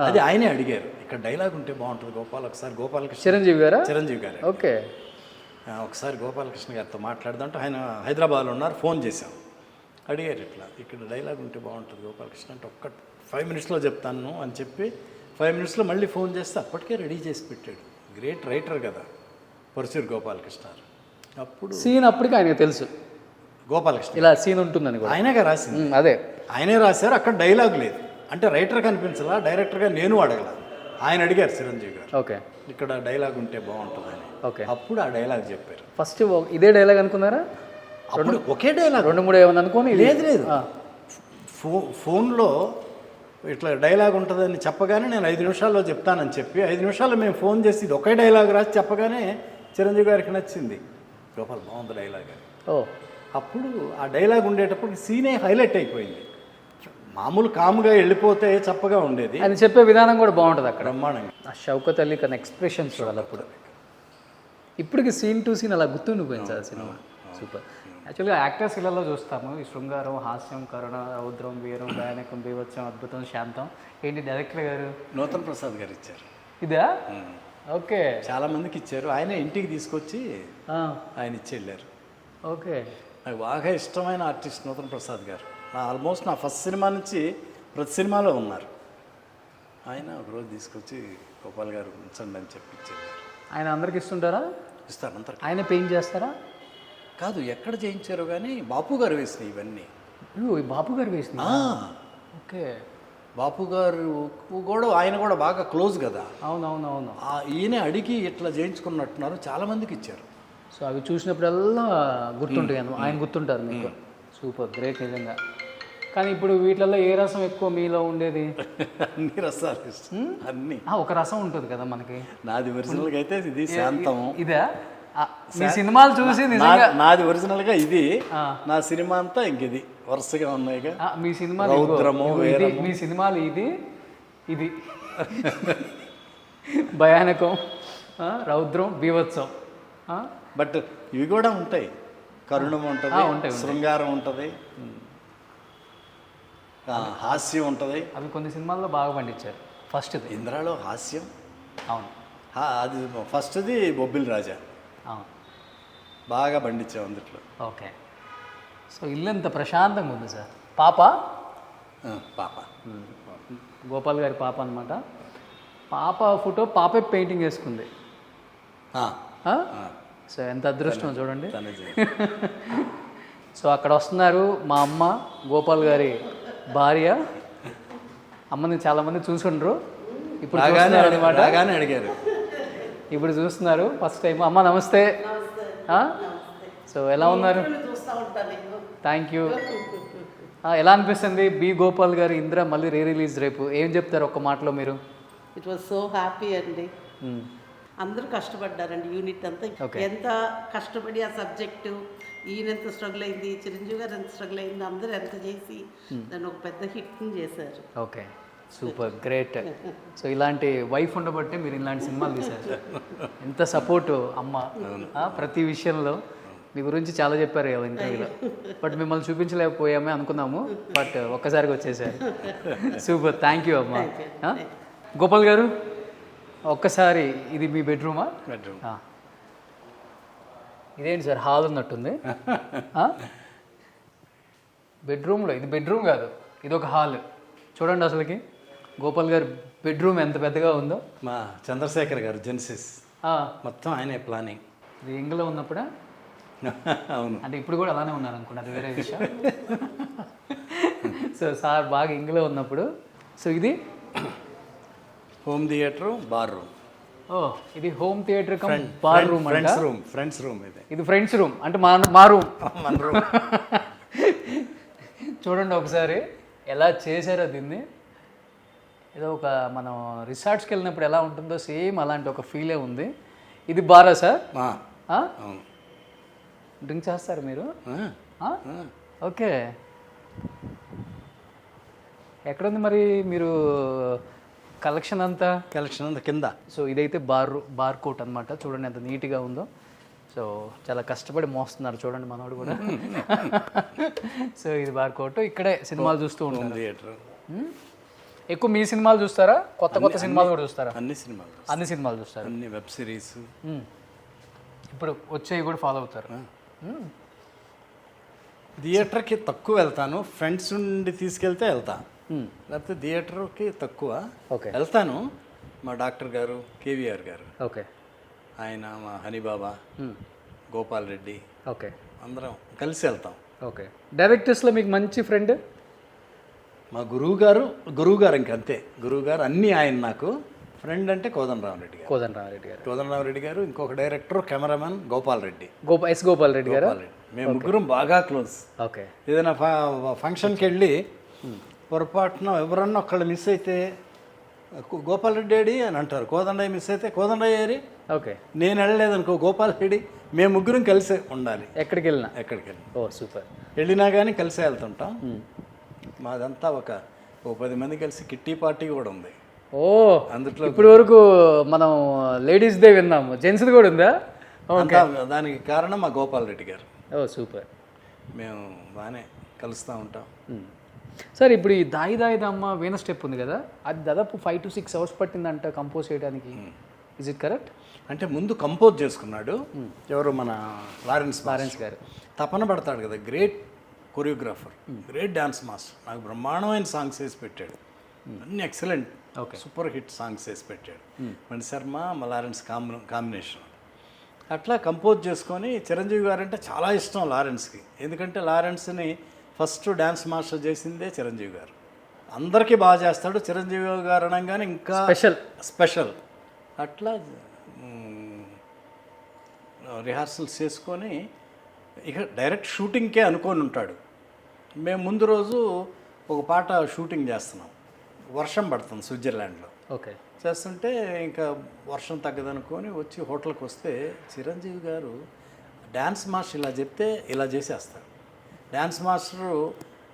Speaker 3: అది ఆయనే అడిగారు, ఇక్కడ డైలాగ్ ఉంటే బాగుంటుంది గోపాల్, ఒకసారి గోపాలకృష్ణ
Speaker 2: చిరంజీవి గారు
Speaker 3: ఓకే ఒకసారి గోపాలకృష్ణ గారితో మాట్లాడదంటే ఆయన హైదరాబాద్లో ఉన్నారు, ఫోన్ చేశాం, అడిగారు ఇట్లా ఇక్కడ డైలాగ్ ఉంటే బాగుంటుంది గోపాలకృష్ణ అంటే, ఒక్క 5 minutesలో చెప్తాను అని చెప్పి 5 minutesలో మళ్ళీ ఫోన్ చేస్తే అప్పటికే రెడీ చేసి పెట్టాడు. గ్రేట్ రైటర్ కదా పరుచూరి గోపాలకృష్ణ. అప్పుడు
Speaker 2: సీన్ అప్పటికి ఆయనకు తెలుసు
Speaker 3: గోపాలకృష్ణ
Speaker 2: ఇలా సీన్ ఉంటుందని,
Speaker 3: ఆయనగా రాసింది,
Speaker 2: అదే
Speaker 3: ఆయనే రాశారు. అక్కడ డైలాగ్ లేదు అంటే రైటర్ కనిపించలా, డైరెక్టర్గా నేను అడగల, ఆయన అడిగారు చిరంజీవి గారు,
Speaker 2: ఓకే
Speaker 3: ఇక్కడ డైలాగ్ ఉంటే బాగుంటుందని.
Speaker 2: ఓకే,
Speaker 3: అప్పుడు ఆ డైలాగ్ చెప్పారు.
Speaker 2: ఫస్ట్ ఇదే డైలాగ్ అనుకున్నారా?
Speaker 3: అప్పుడు ఒకే డైలాగ్
Speaker 2: 2-3 ఏమన్నా అనుకోని
Speaker 3: లేదు లేదు ఫోన్లో ఇట్లా డైలాగ్ ఉంటుందని చెప్పగానే నేను 5 నిమిషాల్లో చెప్తానని చెప్పి 5 నిమిషాల్లో మేము ఫోన్ చేసి ఇది ఒకే డైలాగ్ రాసి చెప్పగానే చిరంజీవి గారికి నచ్చింది. గోపాల్ బాగుంది డైలాగ్ అని. అప్పుడు ఆ డైలాగ్ ఉండేటప్పుడు సీనే హైలైట్ అయిపోయింది. మామూలు కాముగా వెళ్ళిపోతే చప్పగా ఉండేది.
Speaker 2: అది చెప్పే విధానం కూడా బాగుంటుంది అక్కడ.
Speaker 3: బ్రహ్మాండంగా
Speaker 2: ఆ షౌకత్ అలీ ఖాన్ ఎక్స్ప్రెషన్స్ చూడాలి అప్పుడు. ఇప్పటికి సీన్ టు సీన్ అలా గుర్తుండిపోయింది సార్ సినిమా. సూపర్. యాక్చువల్గా యాక్టర్స్ ఇళ్లలో చూస్తాము ఈ శృంగారం, హాస్యం, కరుణ, రౌద్రం, వీరం, భయానకం, బీభత్సం, అద్భుతం, శాంతం. ఏంటి డైరెక్టర్ గారు?
Speaker 3: నూతన్ ప్రసాద్ గారు ఇచ్చారు.
Speaker 2: ఇదా? ఓకే.
Speaker 3: చాలా మందికి ఇచ్చారు. ఆయన ఇంటికి తీసుకొచ్చి ఆయన ఇచ్చి వెళ్ళారు.
Speaker 2: ఓకే.
Speaker 3: నాకు బాగా ఇష్టమైన ఆర్టిస్ట్ నూతన్ ప్రసాద్ గారు. ఆల్మోస్ట్ నా ఫస్ట్ సినిమా నుంచి ప్రతి సినిమాలో ఉన్నారు. ఆయన ఒకరోజు తీసుకొచ్చి గోపాల్ గారు ఉంచండి అని చెప్పి ఇచ్చారు.
Speaker 2: ఆయన అందరికి ఇస్తుంటారా?
Speaker 3: ఇస్తారు అంతా.
Speaker 2: ఆయన పెయింట్ చేస్తారా?
Speaker 3: కాదు, ఎక్కడ చేయించారో కానీ బాపు గారు వేసినాయి ఇవన్నీ.
Speaker 2: బాపు గారు వేసిన. ఓకే.
Speaker 3: బాపు గారు కూడా ఆయన కూడా బాగా క్లోజ్ కదా.
Speaker 2: అవునవునవును.
Speaker 3: ఈయన అడిగి ఇట్లా చేయించుకున్నట్టున్నారు, చాలా మందికి ఇచ్చారు.
Speaker 2: సో అవి చూసినప్పుడల్లా గుర్తుంటాయి. ఆయన గుర్తుంటారు మీకు. సూపర్, గ్రేట్ నిజంగా. కానీ ఇప్పుడు వీటిల్లో ఏ రసం ఎక్కువ మీలో ఉండేది?
Speaker 3: అన్ని రసాలు అన్ని.
Speaker 2: ఒక రసం ఉంటుంది కదా మనకి.
Speaker 3: నాది ఒరిజినల్గా అయితే ఇది శాంతము.
Speaker 2: ఇదా? మీ సినిమాలు చూసి
Speaker 3: నాది ఒరిజినల్గా ఇది. నా సినిమా అంతా ఇంక ఇది వరుసగా ఉన్నాయిగా.
Speaker 2: మీ సినిమాలు మీ సినిమాలు ఇది ఇది భయానకం, రౌద్రం, బీభత్సం.
Speaker 3: బట్ ఇవి కూడా ఉంటాయి. కరుణం ఉంటుంది, శృంగారం ఉంటుంది, హాస్యం ఉంటుంది.
Speaker 2: అవి కొన్ని సినిమాల్లో బాగా పండించారు. ఫస్ట్
Speaker 3: ఇంద్రాలో హాస్యం.
Speaker 2: అవును,
Speaker 3: అది ఫస్ట్ది బొబ్బిల్ రాజా. బాగా పండించాం అందుట్లో.
Speaker 2: ఓకే. సో ఇల్లు ఎంత ప్రశాంతంగా ఉంది సార్. పాప
Speaker 3: పాప
Speaker 2: గోపాల్ గారి పాప అనమాట. పాప ఫోటో పాపే పెయింటింగ్ వేసుకుంది. సో ఎంత అదృష్టం చూడండి. సో అక్కడ వస్తున్నారు మా అమ్మ, గోపాల్ గారి భార్య. అమ్మని చాలామంది చూసుండ్రు. ఇప్పుడు
Speaker 3: బాగానే అడిగారు.
Speaker 2: ఇప్పుడు చూస్తున్నారు ఫస్ట్ టైం. అమ్మ నమస్తే. సో ఎలా ఉన్నారు? Thank you. ఎలా అనిపిస్తుంది బి గోపాల్ గారి ఇంద్ర మళ్ళీ రిలీజ్ రేపు? ఏం చెప్తారు ఒక్క మాటలో మీరు?
Speaker 4: ఇట్ వాజ్ సో హ్యాపీ అండి. అందరూ కష్టపడ్డారండి. యూనిట్ అంతా ఎంత కష్టపడి ఆ సబ్జెక్టు, ఈయన ఎంత స్ట్రగుల్ అయింది, చిరంజీవి గారు ఎంత స్ట్రగుల్ అయింది, అందరూ ఎంత చేసి దాన్ని ఒక పెద్ద హిట్ని చేశారు.
Speaker 2: Okay, super, great. సో ఇలాంటి వైఫ్ ఉండబట్టే మీరు ఇలాంటి సినిమాలు తీశారు. ఎంత సపోర్టు అమ్మ ప్రతి విషయంలో. మీ గురించి చాలా చెప్పారు కదా ఇంటర్వ్యూలో. బట్ మిమ్మల్ని చూపించలేకపోయామే అనుకున్నాము, బట్ ఒక్కసారిగా వచ్చేసారు. సూపర్, థ్యాంక్ యూ అమ్మ. గోపాల్ గారు ఒక్కసారి, ఇది మీ బెడ్రూమా?
Speaker 3: బెడ్రూమ్.
Speaker 2: ఇదేంటి సార్ హాల్ ఉన్నట్టుంది. బెడ్రూమ్లో ఇది బెడ్రూమ్ కాదు, ఇది ఒక హాల్. చూడండి అసలుకి గోపాల్ గారు బెడ్రూమ్ ఎంత పెద్దగా ఉందో.
Speaker 3: మా చంద్రశేఖర్ గారు జెన్సిస్ మొత్తం ఆయనే ప్లానింగ్.
Speaker 2: ఇది ఇంగ్లో ఉన్నప్పుడా?
Speaker 3: అవును,
Speaker 2: అంటే ఇప్పుడు కూడా అలానే ఉన్నారు అనుకుంటా, అది వేరే విషయం. సో సార్ బాగా ఇంగ్లో ఉన్నప్పుడు. సో ఇది
Speaker 3: హోమ్ థియేటర్, బార్ రూమ్.
Speaker 2: ఇది home theatre come bar room.
Speaker 3: Friends room.
Speaker 2: ఇది ఫ్రెండ్స్ రూమ్ అంటే మా రూమ్. చూడండి ఒకసారి ఎలా చేశారో దీన్ని. ఏదో ఒక మనం రిసార్ట్స్కి వెళ్ళినప్పుడు ఎలా ఉంటుందో సేమ్ అలాంటి ఒక ఫీలే ఉంది. ఇది బారా సార్? డ్రింక్ చేస్తారు మీరు? ఓకే. ఎక్కడుంది మరి మీరు కలెక్షన్ అంతా?
Speaker 3: కింద.
Speaker 2: సో ఇదైతే బార్ కోట్ అనమాట. చూడండి ఎంత నీట్గా ఉందో. సో చాలా కష్టపడి మోస్తున్నారు చూడండి మనోడు కూడా. సో ఇది బార్ కోట్. ఇక్కడే సినిమాలు చూస్తూ ఉంటారు.
Speaker 3: థియేటర్.
Speaker 2: ఎక్కువ మీ సినిమాలు చూస్తారా? కొత్త సినిమాలు కూడా చూస్తారా?
Speaker 3: అన్ని సినిమాలు
Speaker 2: చూస్తారు.
Speaker 3: అన్ని వెబ్ సిరీస్.
Speaker 2: ఇప్పుడు వచ్చేవి కూడా ఫాలో అవుతారు.
Speaker 3: థియేటర్కి తక్కువ వెళ్తాను. ఫ్రెండ్స్ నుండి తీసుకెళ్తే వెళ్తా, లేకపోతే థియేటర్కి తక్కువ వెళ్తాను. మా డాక్టర్ గారు, కేవీఆర్ గారు,
Speaker 2: ఓకే,
Speaker 3: ఆయన, మా హనీబాబా, గోపాల్ రెడ్డి,
Speaker 2: ఓకే,
Speaker 3: అందరం కలిసి వెళ్తాం.
Speaker 2: ఓకే. డైరెక్టర్స్లో మీకు మంచి ఫ్రెండ్?
Speaker 3: మా గురువు గారు ఇంకంతే. గురువు గారు అన్నీ ఆయన నాకు. ఫ్రెండ్ అంటే కోదండరామరెడ్డి గారు.
Speaker 2: కోదండరామరెడ్డి గారు.
Speaker 3: కోదండరామరెడ్డి గారు, ఇంకొక డైరెక్టర్ కెమెరామెన్ గోపాల్ రెడ్డి.
Speaker 2: గోపాల్ రెడ్డి గారు.
Speaker 3: మేము ముగ్గురం బాగా క్లోజ్.
Speaker 2: ఓకే.
Speaker 3: ఏదైనా ఫంక్షన్కి వెళ్ళి పొరపాటున ఎవరన్నా ఒకళ్ళు మిస్ అయితే గోపాల్ రెడ్డి ఏడి అని అంటారు. కోదండయ్య మిస్ అయితే కోదండయ్య ఏరి.
Speaker 2: ఓకే.
Speaker 3: నేను వెళ్ళలేదు అనుకో గోపాల్ రెడ్డి, మేము ముగ్గురం కలిసే ఉండాలి
Speaker 2: ఎక్కడికి వెళ్ళినా.
Speaker 3: ఓ
Speaker 2: సూపర్.
Speaker 3: వెళ్ళినా కానీ కలిసే వెళ్తుంటాం. మాదంతా ఒక 10 మంది కలిసి కిట్టి పార్టీ కూడా ఉంది.
Speaker 2: ఓ, అందులో ఇప్పటి వరకు మనం లేడీస్దే విన్నాము, జెంట్స్ది కూడా ఉందా?
Speaker 3: దానికి కారణం మా గోపాల్ రెడ్డి గారు.
Speaker 2: ఓ సూపర్.
Speaker 3: మేము బాగానే కలుస్తూ ఉంటాం.
Speaker 2: సార్, ఇప్పుడు ఈ దాయి దాయి దమ్మ వీణ స్టెప్ ఉంది కదా, అది దాదాపు 5 to 6 hours పట్టిందంట కంపోజ్ చేయడానికి. Is it correct?
Speaker 3: అంటే ముందు కంపోజ్ చేసుకున్నాడు ఎవరు, మన లారెన్స్
Speaker 2: గారు.
Speaker 3: తపన పడతాడు కదా, great choreographer, great dance master. నాకు బ్రహ్మాండమైన సాంగ్స్ వేసి పెట్టాడు, అన్ని ఎక్సలెంట్ సూపర్ హిట్ సాంగ్స్ వేసి పెట్టాడు. Mani Sharma Lawrence combination. అట్లా కంపోజ్ చేసుకొని చిరంజీవి గారు అంటే చాలా ఇష్టం లారెన్స్కి. ఎందుకంటే లారెన్స్ని ఫస్ట్ డ్యాన్స్ మాస్టర్ చేసిందే చిరంజీవి గారు. అందరికీ బాగా చేస్తాడు చిరంజీవి గారు అనగానే ఇంకా స్పెషల్. అట్లా రిహార్సల్స్ చేసుకొని ఇక డైరెక్ట్ షూటింగ్కే అనుకొని ఉంటాడు. మేము ముందు రోజు ఒక పాట షూటింగ్ చేస్తున్నాం, వర్షం పడుతుంది స్విట్జర్లాండ్లో.
Speaker 2: ఓకే.
Speaker 3: చేస్తుంటే ఇంకా వర్షం తగ్గదనుకొని వచ్చి హోటల్కి వస్తే చిరంజీవి గారు డ్యాన్స్ మాస్టర్ ఇలా చెప్తే ఇలా చేసేస్తారు. డ్యాన్స్ మాస్టర్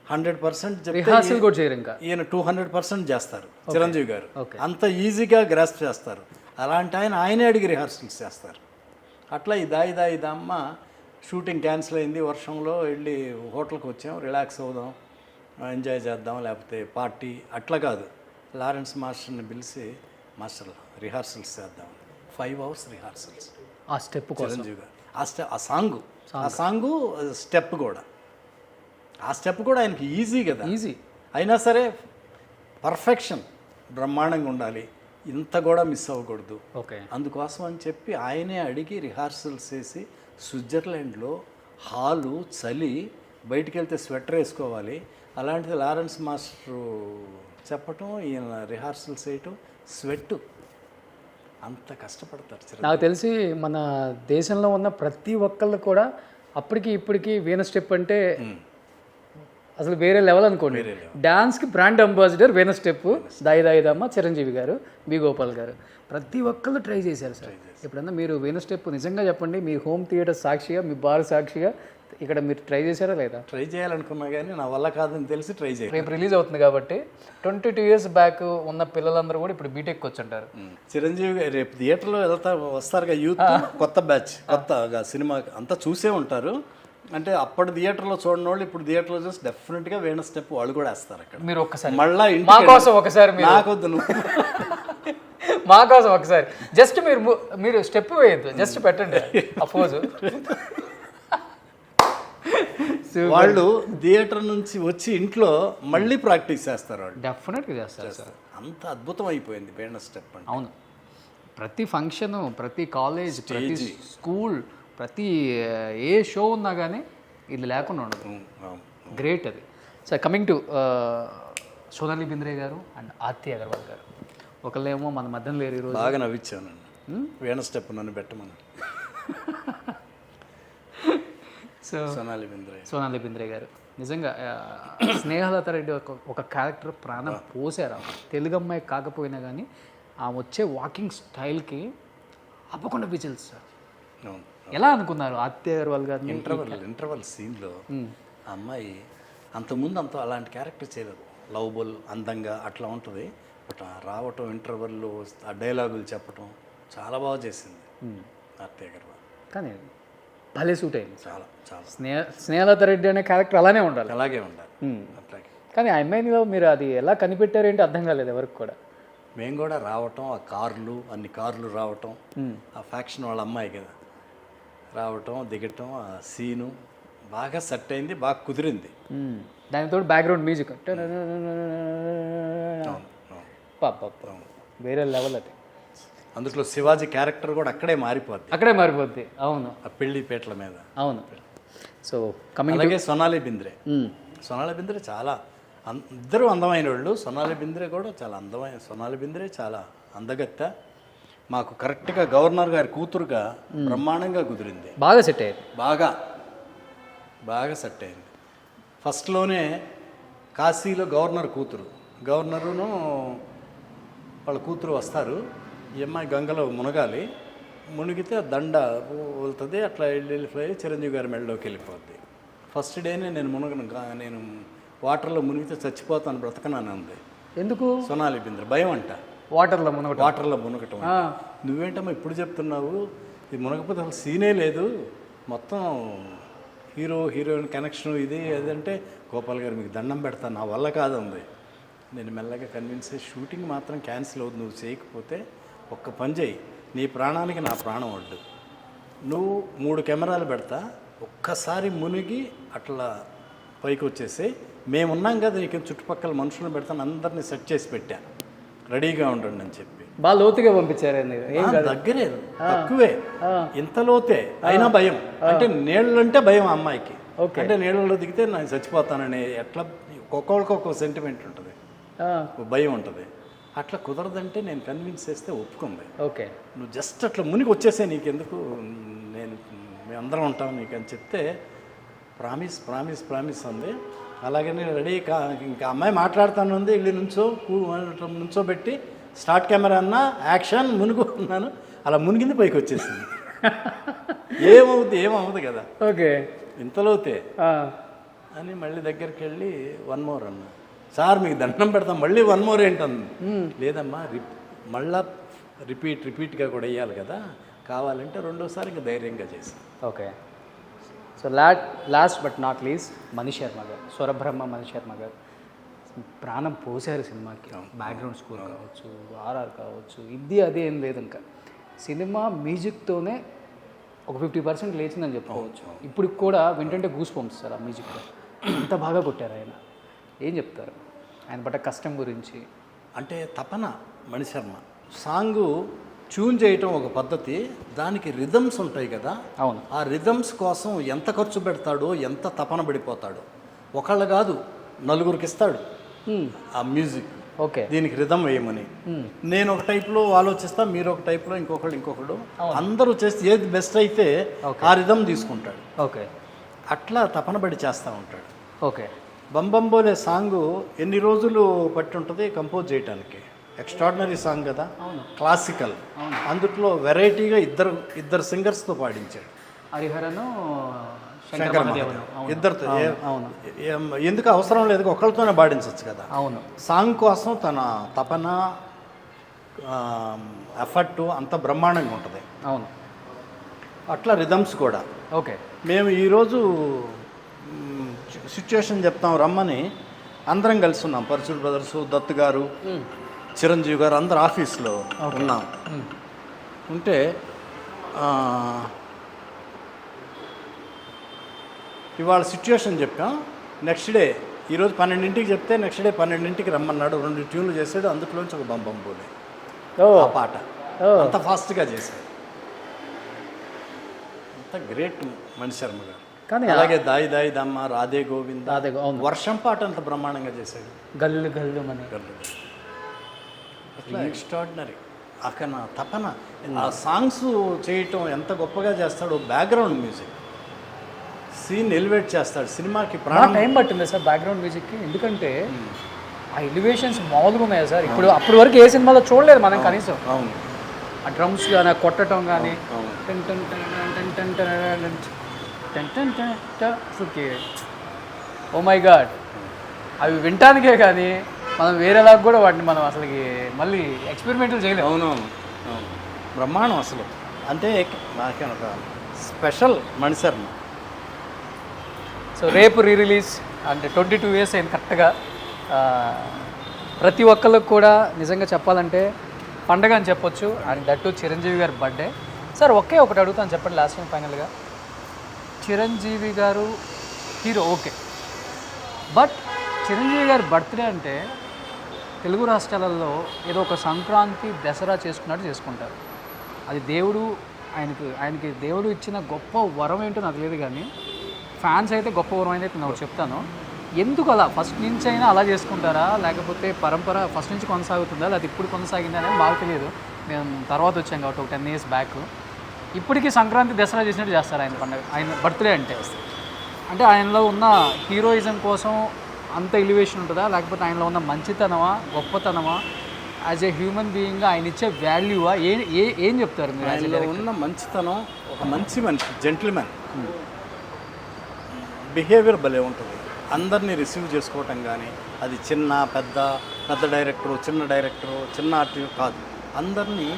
Speaker 3: 100%
Speaker 2: రిహార్సల్ కూడా చేయరు, ఇంకా
Speaker 3: ఈయన 200% చేస్తారు చిరంజీవి గారు. అంత ఈజీగా గ్రాస్ప్ చేస్తారు. అలాంటి ఆయనే అడిగి రిహార్సల్స్ చేస్తారు. అట్లా ఈ దాయి దాయి దమ్మ షూటింగ్ క్యాన్సిల్ అయింది, వర్షంలో వెళ్ళి హోటల్కి వచ్చాం, రిలాక్స్ అవుదాం, ఎంజాయ్ చేద్దాం, లేకపోతే పార్టీ అట్లా కాదు. లారెన్స్ మాస్టర్ని పిలిచి మాస్టర్ రిహార్సల్స్ చేద్దాం. 5 hours రిహార్సల్స్
Speaker 2: ఆ స్టెప్
Speaker 3: చిరంజీవి గారు. ఆ సాంగు స్టెప్ కూడా, ఆ స్టెప్ కూడా ఆయనకి ఈజీ కదా, ఈజీ అయినా సరే పర్ఫెక్షన్ బ్రహ్మాండంగా ఉండాలి, ఇంత కూడా మిస్ అవ్వకూడదు.
Speaker 2: ఓకే.
Speaker 3: అందుకోసం అని చెప్పి ఆయనే అడిగి రిహార్సల్స్ చేసి, స్విట్జర్లాండ్లో హాలు చలి, బయటికి వెళ్తే స్వెటర్ వేసుకోవాలి, అలాంటిది లారెన్స్ మాస్టరు చెప్పటం, ఈయన రిహార్సల్స్ చేయటం, స్వెట్, అంత కష్టపడతారు.
Speaker 2: నాకు తెలిసి మన దేశంలో ఉన్న ప్రతి ఒక్కళ్ళు కూడా అప్పటికి ఇప్పటికి వీణ స్టెప్ అంటే అసలు వేరే లెవెల్ అనుకోండి. డాన్స్కి బ్రాండ్ అంబాసిడర్ వీణ స్టెప్, దాయి దాయి దమ్మ చిరంజీవి గారు, బి గోపాల్ గారు, ప్రతి ఒక్కళ్ళు ట్రై చేశారు సార్. ఎప్పుడన్నా మీరు వీణ స్టెప్ నిజంగా చెప్పండి, మీ హోమ్ థియేటర్ సాక్షిగా, మీ బార్ సాక్షిగా ఇక్కడ మీరు ట్రై చేశారా లేదా?
Speaker 3: ట్రై చేయాలనుకున్నా కానీ నా వల్ల కాదని తెలిసి ట్రై చేయాలి.
Speaker 2: రేపు రిలీజ్ అవుతుంది కాబట్టి 22 years బ్యాక్ ఉన్న పిల్లలందరూ కూడా ఇప్పుడు బీటెక్ వచ్చి అంటారు.
Speaker 3: చిరంజీవి రేపు థియేటర్లో వస్తారుగా యూత్, కొత్త బ్యాచ్, కొత్తగా సినిమా అంతా చూసే ఉంటారు. అంటే అప్పటి థియేటర్లో చూడని వాళ్ళు ఇప్పుడు థియేటర్లో చూసి డెఫినెట్గా వేణ స్టెప్ వాళ్ళు కూడా వేస్తారు. అక్కడ
Speaker 2: మీరు ఒక్కసారి
Speaker 3: మళ్ళీ
Speaker 2: మా కోసం ఒకసారి,
Speaker 3: నాకొద్దు నువ్వు
Speaker 2: మా కోసం ఒకసారి జస్ట్ మీరు స్టెప్ వేయద్దు, జస్ట్ పెట్టండి ఆ పోజు.
Speaker 3: వాళ్ళు థియేటర్ నుంచి వచ్చి ఇంట్లో మళ్ళీ ప్రాక్టీస్ చేస్తారు. వాళ్ళు
Speaker 2: డెఫినెట్గా చేస్తారు సార్.
Speaker 3: అంత అద్భుతం అయిపోయింది వేణ స్టెప్ అంటే.
Speaker 2: అవును, ప్రతి ఫంక్షను, ప్రతి కాలేజ్, ప్రతి స్కూల్, ప్రతి ఏ షో ఉన్నా కానీ ఇది లేకుండా ఉండదు. గ్రేట్ అది. Sir, coming to Sonali Bendre గారు అండ్ ఆర్తి అగర్వాల్ గారు, ఒకళ్ళేమో మన మధ్యలో లేరు ఈరోజు.
Speaker 3: బాగా నవ్వించాను వేణ స్టెప్ నన్ను పెట్టమని.
Speaker 2: సో సోనాలి బింద్రే గారు నిజంగా స్నేహలత రెడ్డి ఒక క్యారెక్టర్ ప్రాణం పోసారు. తెలుగు అమ్మాయి కాకపోయినా కానీ ఆ వచ్చే వాకింగ్ స్టైల్కి అప్పకుండా విజిల్స్ సార్. ఎలా అనుకున్నారు ఆర్తి అగర్వాల్ గారిని?
Speaker 3: ఇంటర్వల్ సీన్లో ఆ అమ్మాయి అంతకుముందు అలాంటి క్యారెక్టర్ చేయలేదు. లవబుల్, అందంగా అట్లా ఉంటుంది. బట్ రావటం, ఇంటర్వెల్లో ఆ డైలాగులు చెప్పటం చాలా బాగా చేసింది ఆర్తి అగర్వాల్.
Speaker 2: కానీ భలే సూట్ అయింది.
Speaker 3: చాలా చాలా
Speaker 2: స్నేహలత రెడ్డి అనే క్యారెక్టర్ అలానే ఉండాలి,
Speaker 3: అలాగే ఉండాలి. అట్లాగే.
Speaker 2: కానీ ఆ అమ్మాయిలో మీరు అది ఎలా కనిపెట్టారేంటి అర్థం కాలేదు ఎవరికి కూడా.
Speaker 3: మేము కూడా రావటం, ఆ కార్లు, అన్ని కార్లు రావటం, ఆ ఫ్యాక్షన్ వాళ్ళ అమ్మాయి కదా రావటం, దిగటం, ఆ సీను బాగా సెట్ అయింది, బాగా కుదిరింది.
Speaker 2: దానితో బ్యాక్గ్రౌండ్ మ్యూజిక్ వేరే లెవెల్ అది.
Speaker 3: అందులో శివాజీ క్యారెక్టర్ కూడా అక్కడే మారిపోద్ది.
Speaker 2: అవును,
Speaker 3: ఆ పెళ్లిపేటల మీద.
Speaker 2: అవును. సో కమింగ్
Speaker 3: అలాగే సోనాలి బింద్రే చాలా ఇద్దరు అందమైన వాళ్ళు. సొనాలి బింద్రే కూడా చాలా అందమైన, సొనాలి బింద్రే చాలా అందగత్త. మాకు కరెక్ట్గా గవర్నర్ గారి కూతురుగా బ్రహ్మాండంగా కుదిరింది.
Speaker 2: బాగా సెట్ అయ్యారు.
Speaker 3: బాగా సెట్ అయింది. ఫస్ట్లోనే కాశీలో గవర్నర్ కూతురు, గవర్నరును వాళ్ళ కూతురు వస్తారు. ఈ అమ్మాయి గంగలో మునగాలి, మునిగితే దండ వెళ్తుంది. అట్లా వెళ్ళిపోయి చిరంజీవి గారి మెడలోకి వెళ్ళిపోద్ది. ఫస్ట్ డేనే నేను వాటర్లో మునిగితే చచ్చిపోతాను, బ్రతకనాను అంది.
Speaker 2: ఎందుకు?
Speaker 3: సొనాలి బింద్రే భయం అంట
Speaker 2: వాటర్లో మునగటం.
Speaker 3: నువ్వేంటమ్మా ఇప్పుడు చెప్తున్నావు, ఇది మునగపోతే అసలు సీనే లేదు, మొత్తం హీరోయిన్ కనెక్షన్ ఇది అదంటే, గోపాల్ గారు మీకు దండం పెడతాను, నా వల్ల కాదు ఉంది. నేను మెల్లగా కన్విన్స్ అయ్యి షూటింగ్ మాత్రం క్యాన్సిల్ అవుతుంది, నువ్వు చేయకపోతే ఒక్క పని చేయి, నీ ప్రాణానికి నా ప్రాణం వడ్డు, నువ్వు 3 కెమెరాలు పెడతా, ఒక్కసారి మునిగి అట్లా పైకి వచ్చేసి మేమున్నాం కదా, నీకు చుట్టుపక్కల మనుషులను పెడతాను, అందరినీ సెట్ చేసి పెట్టా, రెడీగా ఉండండి అని చెప్పి.
Speaker 2: బాగా లోతుగా పంపించారు.
Speaker 3: దగ్గరే, తక్కువే, ఇంత లోతే అయినా భయం. అంటే నీళ్ళంటే భయం ఆ అమ్మాయికి. అంటే నీళ్ళలో దిగితే నేను చచ్చిపోతానని ఎట్లా ఒక్కొక్కరికి ఒక్కొక్క సెంటిమెంట్ ఉంటుంది, భయం ఉంటుంది. అట్లా కుదరదంటే నేను కన్విన్స్ చేస్తే ఒప్పుకుంది.
Speaker 2: ఓకే,
Speaker 3: నువ్వు జస్ట్ అట్లా మునిగి వచ్చేసే, నీకెందుకు, మేమందరం ఉంటాం నీకు అని చెప్తే ప్రామిస్ అంది. అలాగే నేను రెడీ ఇంకా అమ్మాయి మాట్లాడుతాను ఉంది, వెళ్ళి నుంచోబెట్టి స్టార్ట్ కెమెరా అన్నా యాక్షన్ మునుగు అన్నాను. అలా మునిగింది, పైకి వచ్చేసింది. ఏమవుతుంది కదా,
Speaker 2: ఓకే
Speaker 3: ఇంతలోతే అని మళ్ళీ దగ్గరికి వెళ్ళి 1 more అన్నా. సార్ మీకు దండం పెడతాం, మళ్ళీ 1 more ఏంటంది. లేదమ్మా మళ్ళా రిపీట్గా కూడా వేయాలి కదా, కావాలంటే రెండోసారి ఇంకా ధైర్యంగా చేసి.
Speaker 2: Okay, so last but not least Manisharma garu, స్వరబ్రహ్మ మణిశర్మ గారు ప్రాణం పోసారు సినిమాకి. బ్యాక్గ్రౌండ్ స్కోర్ కావచ్చు, ఆర్ఆర్ కావచ్చు, ఇది అదే ఏం లేదు. ఇంకా సినిమా మ్యూజిక్తోనే ఒక 50% లేచిందని చెప్పుకోవచ్చు. ఇప్పుడు కూడా వింటుంటే గూస్ బంప్స్ సార్ ఆ మ్యూజిక్లో. ఎంత బాగా కొట్టారు ఆయన, ఏం చెప్తారు ఆయన పడ్డ కష్టం గురించి?
Speaker 3: అంటే తపన మణిశర్మ సాంగు ట్యూన్ చేయటం ఒక పద్ధతి, దానికి రిథమ్స్ ఉంటాయి కదా.
Speaker 2: అవును,
Speaker 3: ఆ రిథమ్స్ కోసం ఎంత ఖర్చు పెడతాడో, ఎంత తపన పడిపోతాడో. ఒకళ్ళు కాదు, 4గురికి ఇస్తాడు ఆ మ్యూజిక్.
Speaker 2: ఓకే,
Speaker 3: దీనికి రిథమ్ వేయమని. నేను ఒక టైప్లో ఆలోచిస్తా, మీరు ఒక టైప్లో, ఇంకొకడు అందరూ చేస్తే ఏది బెస్ట్ అయితే ఆ రిథమ్ తీసుకుంటాడు.
Speaker 2: ఓకే,
Speaker 3: అట్లా తపన పడి చేస్తూ ఉంటాడు.
Speaker 2: ఓకే,
Speaker 3: బంబంబోలే సాంగు ఎన్ని రోజులు పట్టి ఉంటుంది కంపోజ్ చేయడానికి. ఎక్స్ట్రాడినరీ సాంగ్ కదా, క్లాసికల్. అందుట్లో వెరైటీగా ఇద్దరు సింగర్స్తో పాడించాడు.
Speaker 2: హరిహరను
Speaker 3: శంకర్ ఇద్దరితో. ఎందుకు అవసరం లేదు, ఒకళ్ళతోనే పాడించవచ్చు కదా.
Speaker 2: అవును,
Speaker 3: సాంగ్ కోసం తన తపన, ఎఫర్ట్ అంత బ్రహ్మాండంగా ఉంటుంది.
Speaker 2: అవును,
Speaker 3: అట్లా రిథమ్స్ కూడా.
Speaker 2: ఓకే,
Speaker 3: మేము ఈరోజు సిచ్యువేషన్ చెప్తాం రమ్మని అందరం కలిసి ఉన్నాం. పరశుడు బ్రదర్స్, దత్ గారు, చిరంజీవి గారు అందరు ఆఫీస్లో ఉన్నాం. ఉంటే ఇవాళ సిచ్యువేషన్ చెప్పాం. నెక్స్ట్ డే ఈరోజు 12ంటికి చెప్తే నెక్స్ట్ డే 12ంటికి రమ్మన్నాడు. 2 ట్యూన్లు చేసాడు, అందులోంచి ఒక బంబంబోలే ఆ పాట అంత ఫాస్ట్గా చేశాడు. అంత గ్రేట్ మణిశర్మ గారు.
Speaker 2: కానీ
Speaker 3: అలాగే దాయి దాయి దమ్మ, రాధే గోవింద, వర్షం పాట అంత బ్రహ్మాండంగా చేశాడు.
Speaker 2: గల్లు గల్లు మన
Speaker 3: అట్లా ఎక్స్ట్రాడినరీ. అక్కడ నా తపన, ఆ సాంగ్స్ చేయటం ఎంత గొప్పగా చేస్తాడో. బ్యాక్గ్రౌండ్ మ్యూజిక్ సీన్ ఎలివేట్ చేస్తాడు. సినిమాకి ప్రాణం.
Speaker 2: టైం పట్టింది సార్ బ్యాక్గ్రౌండ్ మ్యూజిక్కి, ఎందుకంటే ఆ ఎలివేషన్స్ మామూలుగా ఉన్నాయి సార్. అప్పటి వరకు ఏ సినిమాలో చూడలేదు మనం కనీసం.
Speaker 3: అవును,
Speaker 2: ఆ డ్రమ్స్ కానీ, ఆ కొట్టడం కానీ, ఓ మై గాడ్, అవి వినటానికే కానీ మనం వేరేలాగా కూడా వాటిని మనం అసలుకి మళ్ళీ ఎక్స్పెరిమెంట్లు చేయలేము.
Speaker 3: అవునవును, బ్రహ్మాండం అసలు. అంటే నాకే ఒక స్పెషల్ మణిశర్మ.
Speaker 2: సో రేపు రిలీజ్ అంటే 22 years అయింది కరెక్ట్గా. ప్రతి ఒక్కళ్ళకి కూడా నిజంగా చెప్పాలంటే పండగ అని చెప్పొచ్చు. అండ్ దట్టు చిరంజీవి గారి బర్త్డే. సార్ ఒకటి అడుగుతాను, చెప్పండి లాస్ట్ టైం ఫైనల్గా. చిరంజీవి గారు హీరో ఓకే, బట్ చిరంజీవి గారి బర్త్డే అంటే తెలుగు రాష్ట్రాలలో ఏదో ఒక సంక్రాంతి, దసరా చేసుకుంటారు. అది దేవుడు ఆయనకి దేవుడు ఇచ్చిన గొప్ప వరం ఏంటో నాకు లేదు, కానీ ఫ్యాన్స్ అయితే గొప్ప వరం అయితే నేను చెప్తాను. ఎందుకు అలా ఫస్ట్ నుంచి అయినా అలా చేసుకుంటారా, లేకపోతే పరంపర ఫస్ట్ నుంచి కొనసాగుతుందా, లేకపోతే ఇప్పుడు కొనసాగిందా అనేది బాగా తెలియదు. మేము తర్వాత వచ్చాం కాబట్టి ఒక 10 years బ్యాక్. ఇప్పటికీ సంక్రాంతి దసరా చేసినట్టు చేస్తారు ఆయన పండుగ, ఆయన బర్త్డే అంటే ఆయనలో ఉన్న హీరోయిజం కోసం అంత ఎలివేషన్ ఉంటుందా, లేకపోతే ఆయనలో ఉన్న మంచితనమా, గొప్పతనమా, యాజ్ ఏ హ్యూమన్ బీయింగ్గా ఆయన ఇచ్చే వాల్యూవా, ఏం చెప్తారు మీరు?
Speaker 3: ఆయనలో ఉన్న మంచితనం, ఒక మంచి మనిషి, జెంటిల్మెన్ బిహేవియర్ భలే ఉంటుంది. అందరినీ రిసీవ్ చేసుకోవటం కానీ, అది చిన్న పెద్ద డైరెక్టరు, చిన్న ఆర్టిస్ట్ కాదు, అందరినీ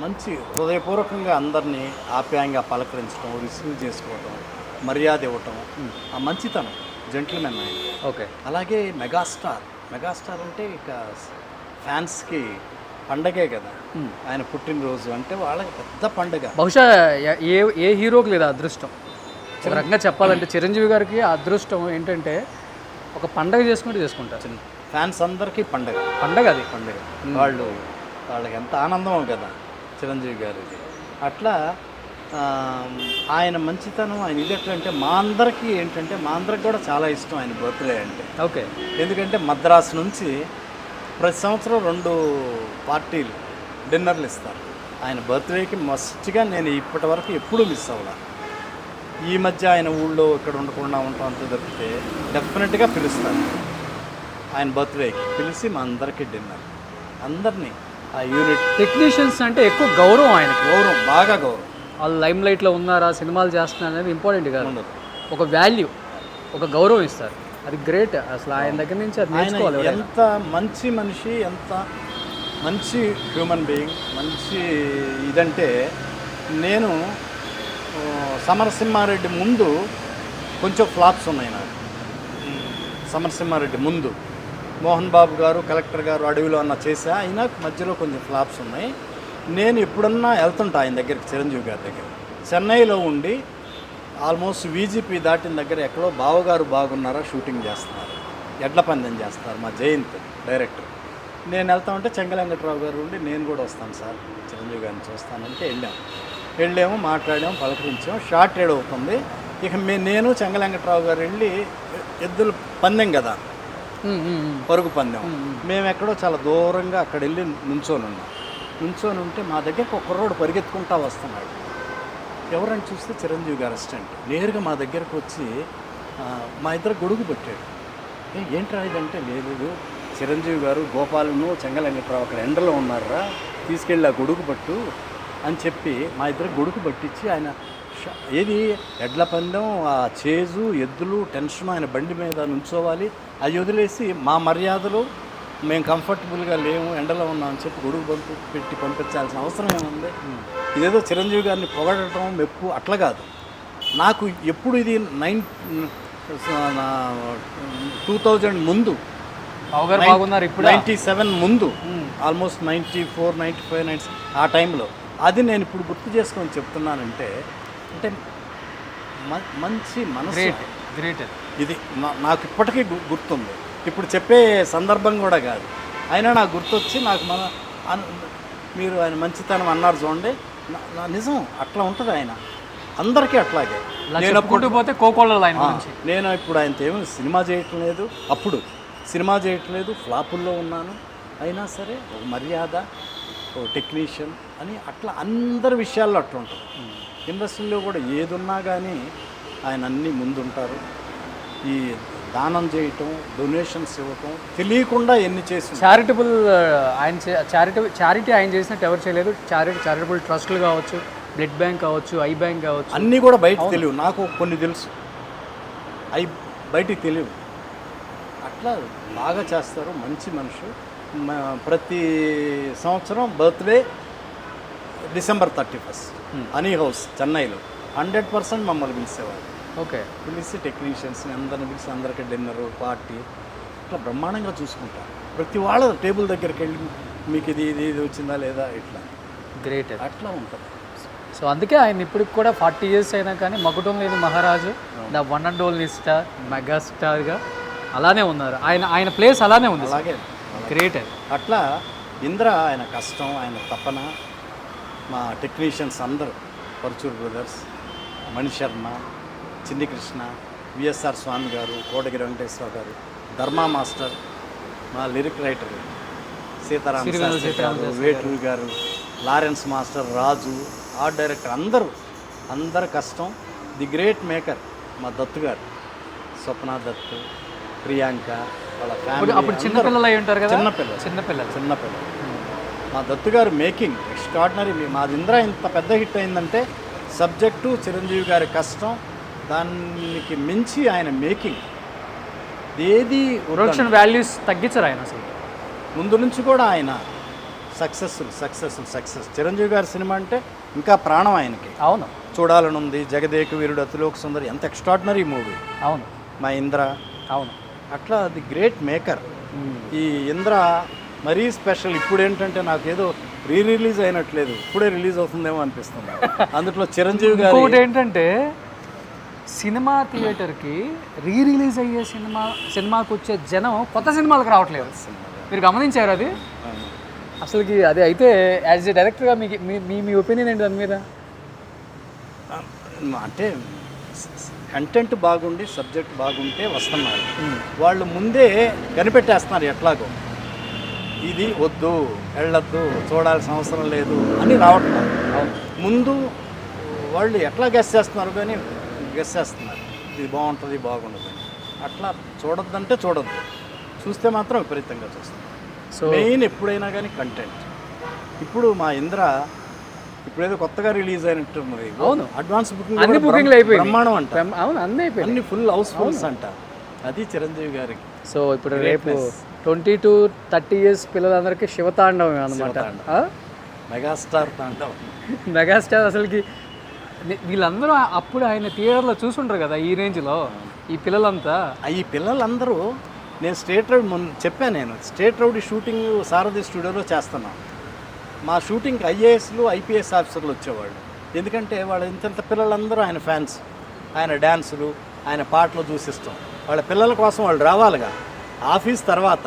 Speaker 3: మంచి హృదయపూర్వకంగా అందరినీ ఆప్యాయంగా పలకరించడం, రిసీవ్ చేసుకోవటం, మర్యాద ఇవ్వటం, ఆ మంచితనం, జెంటిల్మెన్ ఆయన.
Speaker 2: ఓకే.
Speaker 3: అలాగే మెగాస్టార్ అంటే ఇక ఫ్యాన్స్కి పండగే కదా. ఆయన పుట్టినరోజు అంటే వాళ్ళకి పెద్ద పండగ.
Speaker 2: బహుశా ఏ హీరోకి లేదా అదృష్టం. ఒక రకంగా చెప్పాలంటే చిరంజీవి గారికి అదృష్టం ఏంటంటే ఒక పండగ చేసుకుంటారు.
Speaker 3: ఫ్యాన్స్ అందరికీ పండగ
Speaker 2: అది
Speaker 3: పండగ. వాళ్ళకి ఎంత ఆనందమో కదా చిరంజీవి గారికి. అట్లా ఆయన మంచితనం, ఆయన ఇది ఎట్లంటే మా అందరికీ కూడా చాలా ఇష్టం ఆయన బర్త్డే అంటే.
Speaker 2: ఓకే.
Speaker 3: ఎందుకంటే మద్రాసు నుంచి ప్రతి సంవత్సరం 2 పార్టీలు డిన్నర్లు ఇస్తారు. ఆయన బర్త్డేకి మస్ట్గా నేను ఇప్పటి వరకు ఎప్పుడూ మిస్ అవ్వలా. ఈ మధ్య ఆయన ఊళ్ళో ఇక్కడ ఉండకుండా ఉంటాం అంత తప్పితే డెఫినెట్గా పిలుస్తాను. ఆయన బర్త్డేకి పిలిచి మా అందరికీ డిన్నర్, అందరినీ ఆ యూనిట్
Speaker 2: టెక్నీషియన్స్ అంటే ఎక్కువ గౌరవం, ఆయనకి
Speaker 3: బాగా గౌరవం.
Speaker 2: వాళ్ళు లైమ్ లైట్లో ఉన్నారా, సినిమాలు చేస్తున్నారు అనేది ఇంపార్టెంట్ కాదు, ఒక వాల్యూ, ఒక గౌరవం ఇస్తారు. అది గ్రేట్. అసలు ఆయన దగ్గర నుంచి అది నేర్చుకోవాలి.
Speaker 3: ఎంత మంచి మనిషి, ఎంత మంచి హ్యూమన్ బీయింగ్, మంచి ఇదంటే. నేను సమరసింహారెడ్డి ముందు కొంచెం ఫ్లాప్స్ ఉన్నాయి నాకు. సమరసింహారెడ్డి ముందు మోహన్ బాబు గారు, కలెక్టర్ గారు, అడవిలో అన్న చేసా, అయినా మధ్యలో కొంచెం ఫ్లాప్స్ ఉన్నాయి. నేను ఎప్పుడన్నా వెళ్తుంటా ఆయన దగ్గరికి, చిరంజీవి గారి దగ్గర. చెన్నైలో ఉండి ఆల్మోస్ట్ వీజీపీ దాటిన దగ్గర ఎక్కడో బావగారు బాగున్నారా షూటింగ్ చేస్తున్నారు, ఎడ్ల పందెం చేస్తారు, మా జయంత్ డైరెక్టర్. నేను వెళ్తామంటే చెంగలెంకట్రావు గారు ఉండి నేను కూడా వస్తాను సార్, చిరంజీవి గారిని చూస్తానంటే వెళ్ళాము, మాట్లాడాము, పలకరించాము. షార్ట్ రేడ్ అవుతుంది. ఇక నేను చెంగలెంకట్రావు గారు వెళ్ళి, ఎద్దుల పందెం కదా, పరుగు పందెం, మేము ఎక్కడో చాలా దూరంగా అక్కడ వెళ్ళి నుంచొని ఉంటే మా దగ్గరకు ఒక కుర్రోడు పరిగెత్తుకుంటా వస్తున్నాడు. ఎవరని చూస్తే చిరంజీవి గారు అసిస్టెంట్ నేరుగా మా దగ్గరకు వచ్చి మా ఇద్దరు గొడుగు పెట్టాడు. ఏంట్రా ఇదంటే, లేదు చిరంజీవి గారు గోపాలను చెంగలెంకట్రావు అక్కడ ఎండలో ఉన్నారా, తీసుకెళ్ళి ఆ గొడుగు పట్టు అని చెప్పి మా ఇద్దరు గొడుగు పట్టించి, ఆయన ఏది ఎడ్ల పందెం, ఆ చేజు, ఎద్దులు, టెన్షన్, ఆయన బండి మీద నుంచోవాలి, అది వదిలేసి మా మర్యాదలు, మేము కంఫర్టబుల్గా లేము, ఎండలో ఉన్నాం అని చెప్పి గొడుగు పెట్టి పంపించాల్సిన అవసరం ఏముంది? ఇదేదో చిరంజీవి గారిని పొగడటం, మెప్పు అట్లా కాదు. నాకు ఎప్పుడు ఇది 2000 ముందు, 97 ముందు, ఆల్మోస్ట్ 94, 95, 96 ఆ టైంలో. అది నేను ఇప్పుడు గుర్తు చేసుకొని చెప్తున్నానంటే, అంటే మంచి మనసు, ఇది నాకు ఇప్పటికీ గుర్తుంది. ఇప్పుడు చెప్పే సందర్భం కూడా కాదు, అయినా నాకు గుర్తొచ్చి నాకు మీరు ఆయన మంచితనం అన్నారు చూడండి, నిజం అట్లా ఉంటుంది. ఆయన అందరికీ అట్లాగే. నేను
Speaker 2: పోతే కోకోళ్ళ
Speaker 3: నేను ఇప్పుడు ఆయనతో ఏమీ సినిమా చేయటం లేదు, అప్పుడు సినిమా చేయటం లేదు, ఫ్లాపుల్లో ఉన్నాను. అయినా సరే ఒక మర్యాద, ఒక టెక్నీషియన్ అని అట్లా అందరి విషయాల్లో అట్లా ఉంటుంది. ఇండస్ట్రీలో కూడా ఏదున్నా కానీ ఆయన అన్నీ ముందుంటారు. ఈ దానం చేయటం, డొనేషన్స్ ఇవ్వటం, తెలియకుండా ఎన్ని చేసి
Speaker 2: చారిటబుల్, చారిటీ ఆయన చేసినట్టు ఎవరు చేయలేదు. చారిటబుల్ ట్రస్టులు కావచ్చు, బ్లడ్ బ్యాంక్ కావచ్చు, ఐ బ్యాంక్ కావచ్చు,
Speaker 3: అన్నీ కూడా బయటకు తెలియవు. నాకు కొన్ని తెలుసు, బయటికి తెలియవు. అట్లా బాగా చేస్తారు, మంచి మనిషి. ప్రతి సంవత్సరం బర్త్డే December 31 హనీ హౌస్ చెన్నైలో 100% మమ్మల్ని పిలిచేవారు.
Speaker 2: ఓకే.
Speaker 3: పిలిచి టెక్నీషియన్స్ని అందరిని పిలిచి అందరికీ డిన్నరు, పార్టీ ఇట్లా బ్రహ్మాండంగా చూసుకుంటారు. ప్రతి వాళ్ళ టేబుల్ దగ్గరికి వెళ్ళి మీకు ఇది వచ్చిందా లేదా, ఇట్లా
Speaker 2: గ్రేట్,
Speaker 3: అట్లా ఉంటుంది.
Speaker 2: సో అందుకే ఆయన ఇప్పటికి కూడా 40 years అయినా కానీ మగుటం లేని మహారాజు, the one and only star, మెగాస్టార్గా అలానే ఉన్నారు. ఆయన ప్లేస్ అలానే ఉంది.
Speaker 3: అలాగే
Speaker 2: గ్రేట్.
Speaker 3: అట్లా ఇంద్ర ఆయన కష్టం, ఆయన తపన, మా టెక్నీషియన్స్ అందరూ, పరుచూరు బ్రదర్స్, మణిశర్మ, చిన్ని కృష్ణ, విఎస్ఆర్ స్వామి గారు, కోటగిరి వెంకటేశ్వర గారు, ధర్మా మాస్టర్, మా లిరిక్ రైటర్ సీతారామ శాస్త్రి గారు, వేటూరి గారు, లారెన్స్ మాస్టర్, రాజు, ఆర్ట్ డైరెక్టర్, అందరు కష్టం. ది గ్రేట్ మేకర్ మా దత్తు గారు, స్వప్న దత్తు, ప్రియాంక, వాళ్ళ ఫ్యామిలీ.
Speaker 2: అప్పుడు చిన్నపిల్లలు అయి ఉంటారు కదా?
Speaker 3: చిన్నపిల్లలు. మా దత్తు గారు మేకింగ్ ఎక్స్ట్రాడినరీ. మాది ఇంద్ర ఇంత పెద్ద హిట్ అయిందంటే సబ్జెక్టు, చిరంజీవి గారి కష్టం, దానికి మించి ఆయన మేకింగ్ ఏది
Speaker 2: ప్రొడక్షన్ వాల్యూస్ తగ్గించరు ఆయన అసలు.
Speaker 3: ముందు నుంచి కూడా ఆయన సక్సెస్. చిరంజీవి గారి సినిమా అంటే ఇంకా ప్రాణం ఆయనకి.
Speaker 2: అవును,
Speaker 3: చూడాలని ఉంది. జగదేక వీరుడు, అతిలోక సుందరి, ఎంత ఎక్స్ట్రాడినరీ మూవీ.
Speaker 2: అవును,
Speaker 3: మా ఇంద్ర.
Speaker 2: అవును,
Speaker 3: అట్లా ది గ్రేట్ మేకర్. ఈ ఇంద్ర మరీ స్పెషల్. ఇప్పుడు ఏంటంటే నాకు ఏదో రిలీజ్ అయినట్లేదు, ఇప్పుడే రిలీజ్ అవుతుందేమో అనిపిస్తుంది. అందులో చిరంజీవి గారు
Speaker 2: ఇంకోటి ఏంటంటే సినిమా థియేటర్కి రిలీజ్ అయ్యే సినిమాకి వచ్చే జనం కొత్త సినిమాలకు రావట్లేదు. మీరు గమనించారు అది? అసలుకి అది అయితే యాజ్ ఎ డైరెక్టర్గా మీ ఒపీనియన్ ఏంటి దాని మీద?
Speaker 3: అంటే కంటెంట్ బాగుండి సబ్జెక్ట్ బాగుంటే వస్తున్నారు. వాళ్ళు ముందే కనిపెట్టేస్తున్నారు ఎట్లాగో, ఇది వద్దు, వెళ్ళొద్దు, చూడాల్సిన అవసరం లేదు అని రావట్లేదు. ముందు వాళ్ళు ఎట్లా గెస్ చేస్తున్నారు కానీ గెస్ చేస్తున్నారు, ఇది బాగుంటుంది, బాగుండదు. అట్లా చూడొద్దంటే చూడొద్దు, చూస్తే మాత్రం విపరీతంగా చూస్తాం. సో మెయిన్ ఎప్పుడైనా కానీ కంటెంట్. ఇప్పుడు మా ఇంద్ర ఇప్పుడేదో కొత్తగా రిలీజ్ అయినట్టున్నది.
Speaker 2: అవును,
Speaker 3: అడ్వాన్స్
Speaker 2: అన్ని బుకింగ్లు అయిపోయి
Speaker 3: బ్రహ్మాండం అంట.
Speaker 2: అవును, అన్ని
Speaker 3: ఫుల్ హౌస్ఫుల్స్ అంట. అది చిరంజీవి గారికి.
Speaker 2: సో ఇప్పుడు రేపు 20 to 30 years పిల్లలందరికీ శివతాండవం అనమాట.
Speaker 3: మెగాస్టార్ తాండవం.
Speaker 2: మెగాస్టార్ అసలుకి వీళ్ళందరూ అప్పుడు ఆయన థియేటర్లో చూసుంటారు కదా ఈ రేంజ్లో. ఈ పిల్లలందరూ నేను స్టేట్ రౌడీ షూటింగ్ సారథి స్టూడియోలో చేస్తున్నాను. మా షూటింగ్కి ఐఏఎస్లు, ఐపీఎస్ ఆఫీసర్లు వచ్చేవాళ్ళు. ఎందుకంటే వాళ్ళ ఇంత పిల్లలందరూ ఆయన ఫ్యాన్స్. ఆయన డ్యాన్సులు, ఆయన పాటలు చూసి ఇష్టం. వాళ్ళ పిల్లల కోసం వాళ్ళు రావాలిగా. ఆఫీస్ తర్వాత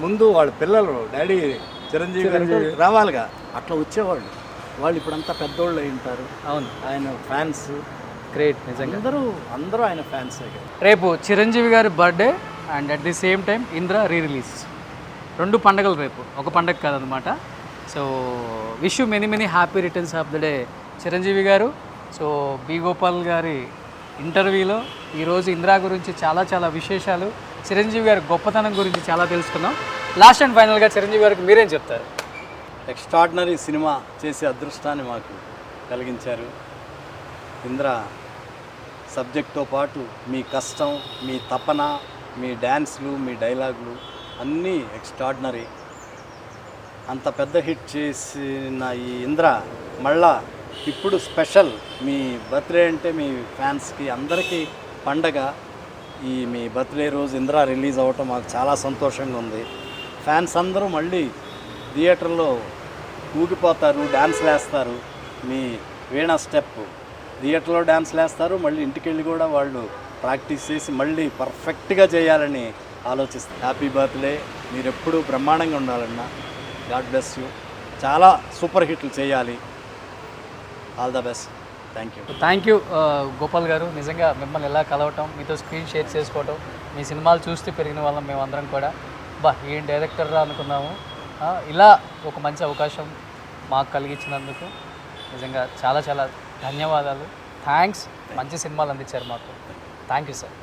Speaker 2: ముందు వాళ్ళ పిల్లలు డాడీ చిరంజీవి గారు రావాలిగా, అట్లా వచ్చేవాళ్ళు. వాళ్ళు ఇప్పుడంతా పెద్దోళ్ళు అయి ఉంటారు. అవును,
Speaker 3: ఆయన ఫ్యాన్స్
Speaker 2: గ్రేట్. నిజంగా
Speaker 3: అందరూ ఆయన ఫ్యాన్స్.
Speaker 2: రేపు చిరంజీవి గారి birthday and at the same time Indra release, 2 పండుగలు రేపు. ఒక పండుగ కాదనమాట. So wish you many happy returns of the day Chiranjeevi garu. So B Gopal గారి ఇంటర్వ్యూలో ఈరోజు ఇంద్ర గురించి చాలా విశేషాలు, చిరంజీవి గారి గొప్పతనం గురించి చాలా తెలుసుకున్నాం. లాస్ట్ అండ్ ఫైనల్గా చిరంజీవి గారికి మీరేం చెప్తారు?
Speaker 3: ఎక్స్ట్రాడినరీ సినిమా చేసే అదృష్టాన్ని మాకు కలిగించారు. ఇంద్ర సబ్జెక్ట్తో పాటు మీ కష్టం, మీ తపన, మీ డ్యాన్స్లు, మీ డైలాగులు అన్నీ ఎక్స్ట్రాడినరీ. అంత పెద్ద హిట్ చేసిన ఈ ఇంద్ర మళ్ళా ఇప్పుడు స్పెషల్. మీ బర్త్డే అంటే మీ ఫ్యాన్స్కి అందరికీ పండగ. ఈ మీ బర్త్డే రోజు ఇంద్ర రిలీజ్ అవ్వటం మాకు చాలా సంతోషంగా ఉంది. ఫ్యాన్స్ అందరూ మళ్ళీ థియేటర్లో ఊగిపోతారు, డ్యాన్స్లు వేస్తారు. మీ వీణా స్టెప్ థియేటర్లో డ్యాన్స్లు వేస్తారు, మళ్ళీ ఇంటికి వెళ్ళి కూడా వాళ్ళు ప్రాక్టీస్ చేసి మళ్ళీ పర్ఫెక్ట్గా చేయాలని ఆలోచిస్తారు. Happy birthday. మీరు ఎప్పుడూ బ్రహ్మాండంగా ఉండాలన్నా. God bless you. చాలా సూపర్ హిట్లు చేయాలి. All the best.
Speaker 2: Thank you Gopal గారు. నిజంగా మిమ్మల్ని ఎలా కలవటం, మీతో స్క్రీన్ షేర్ చేసుకోవటం, మీ సినిమాలు చూస్తూ పెరిగిన వాళ్ళం మేమందరం కూడా. ఏం డైరెక్టర్ రా అనుకున్నాము. ఇలా ఒక మంచి అవకాశం మాకు కలిగించినందుకు నిజంగా చాలా ధన్యవాదాలు. థ్యాంక్స్. మంచి సినిమాలు అందించారు మాకు. Thank you sir.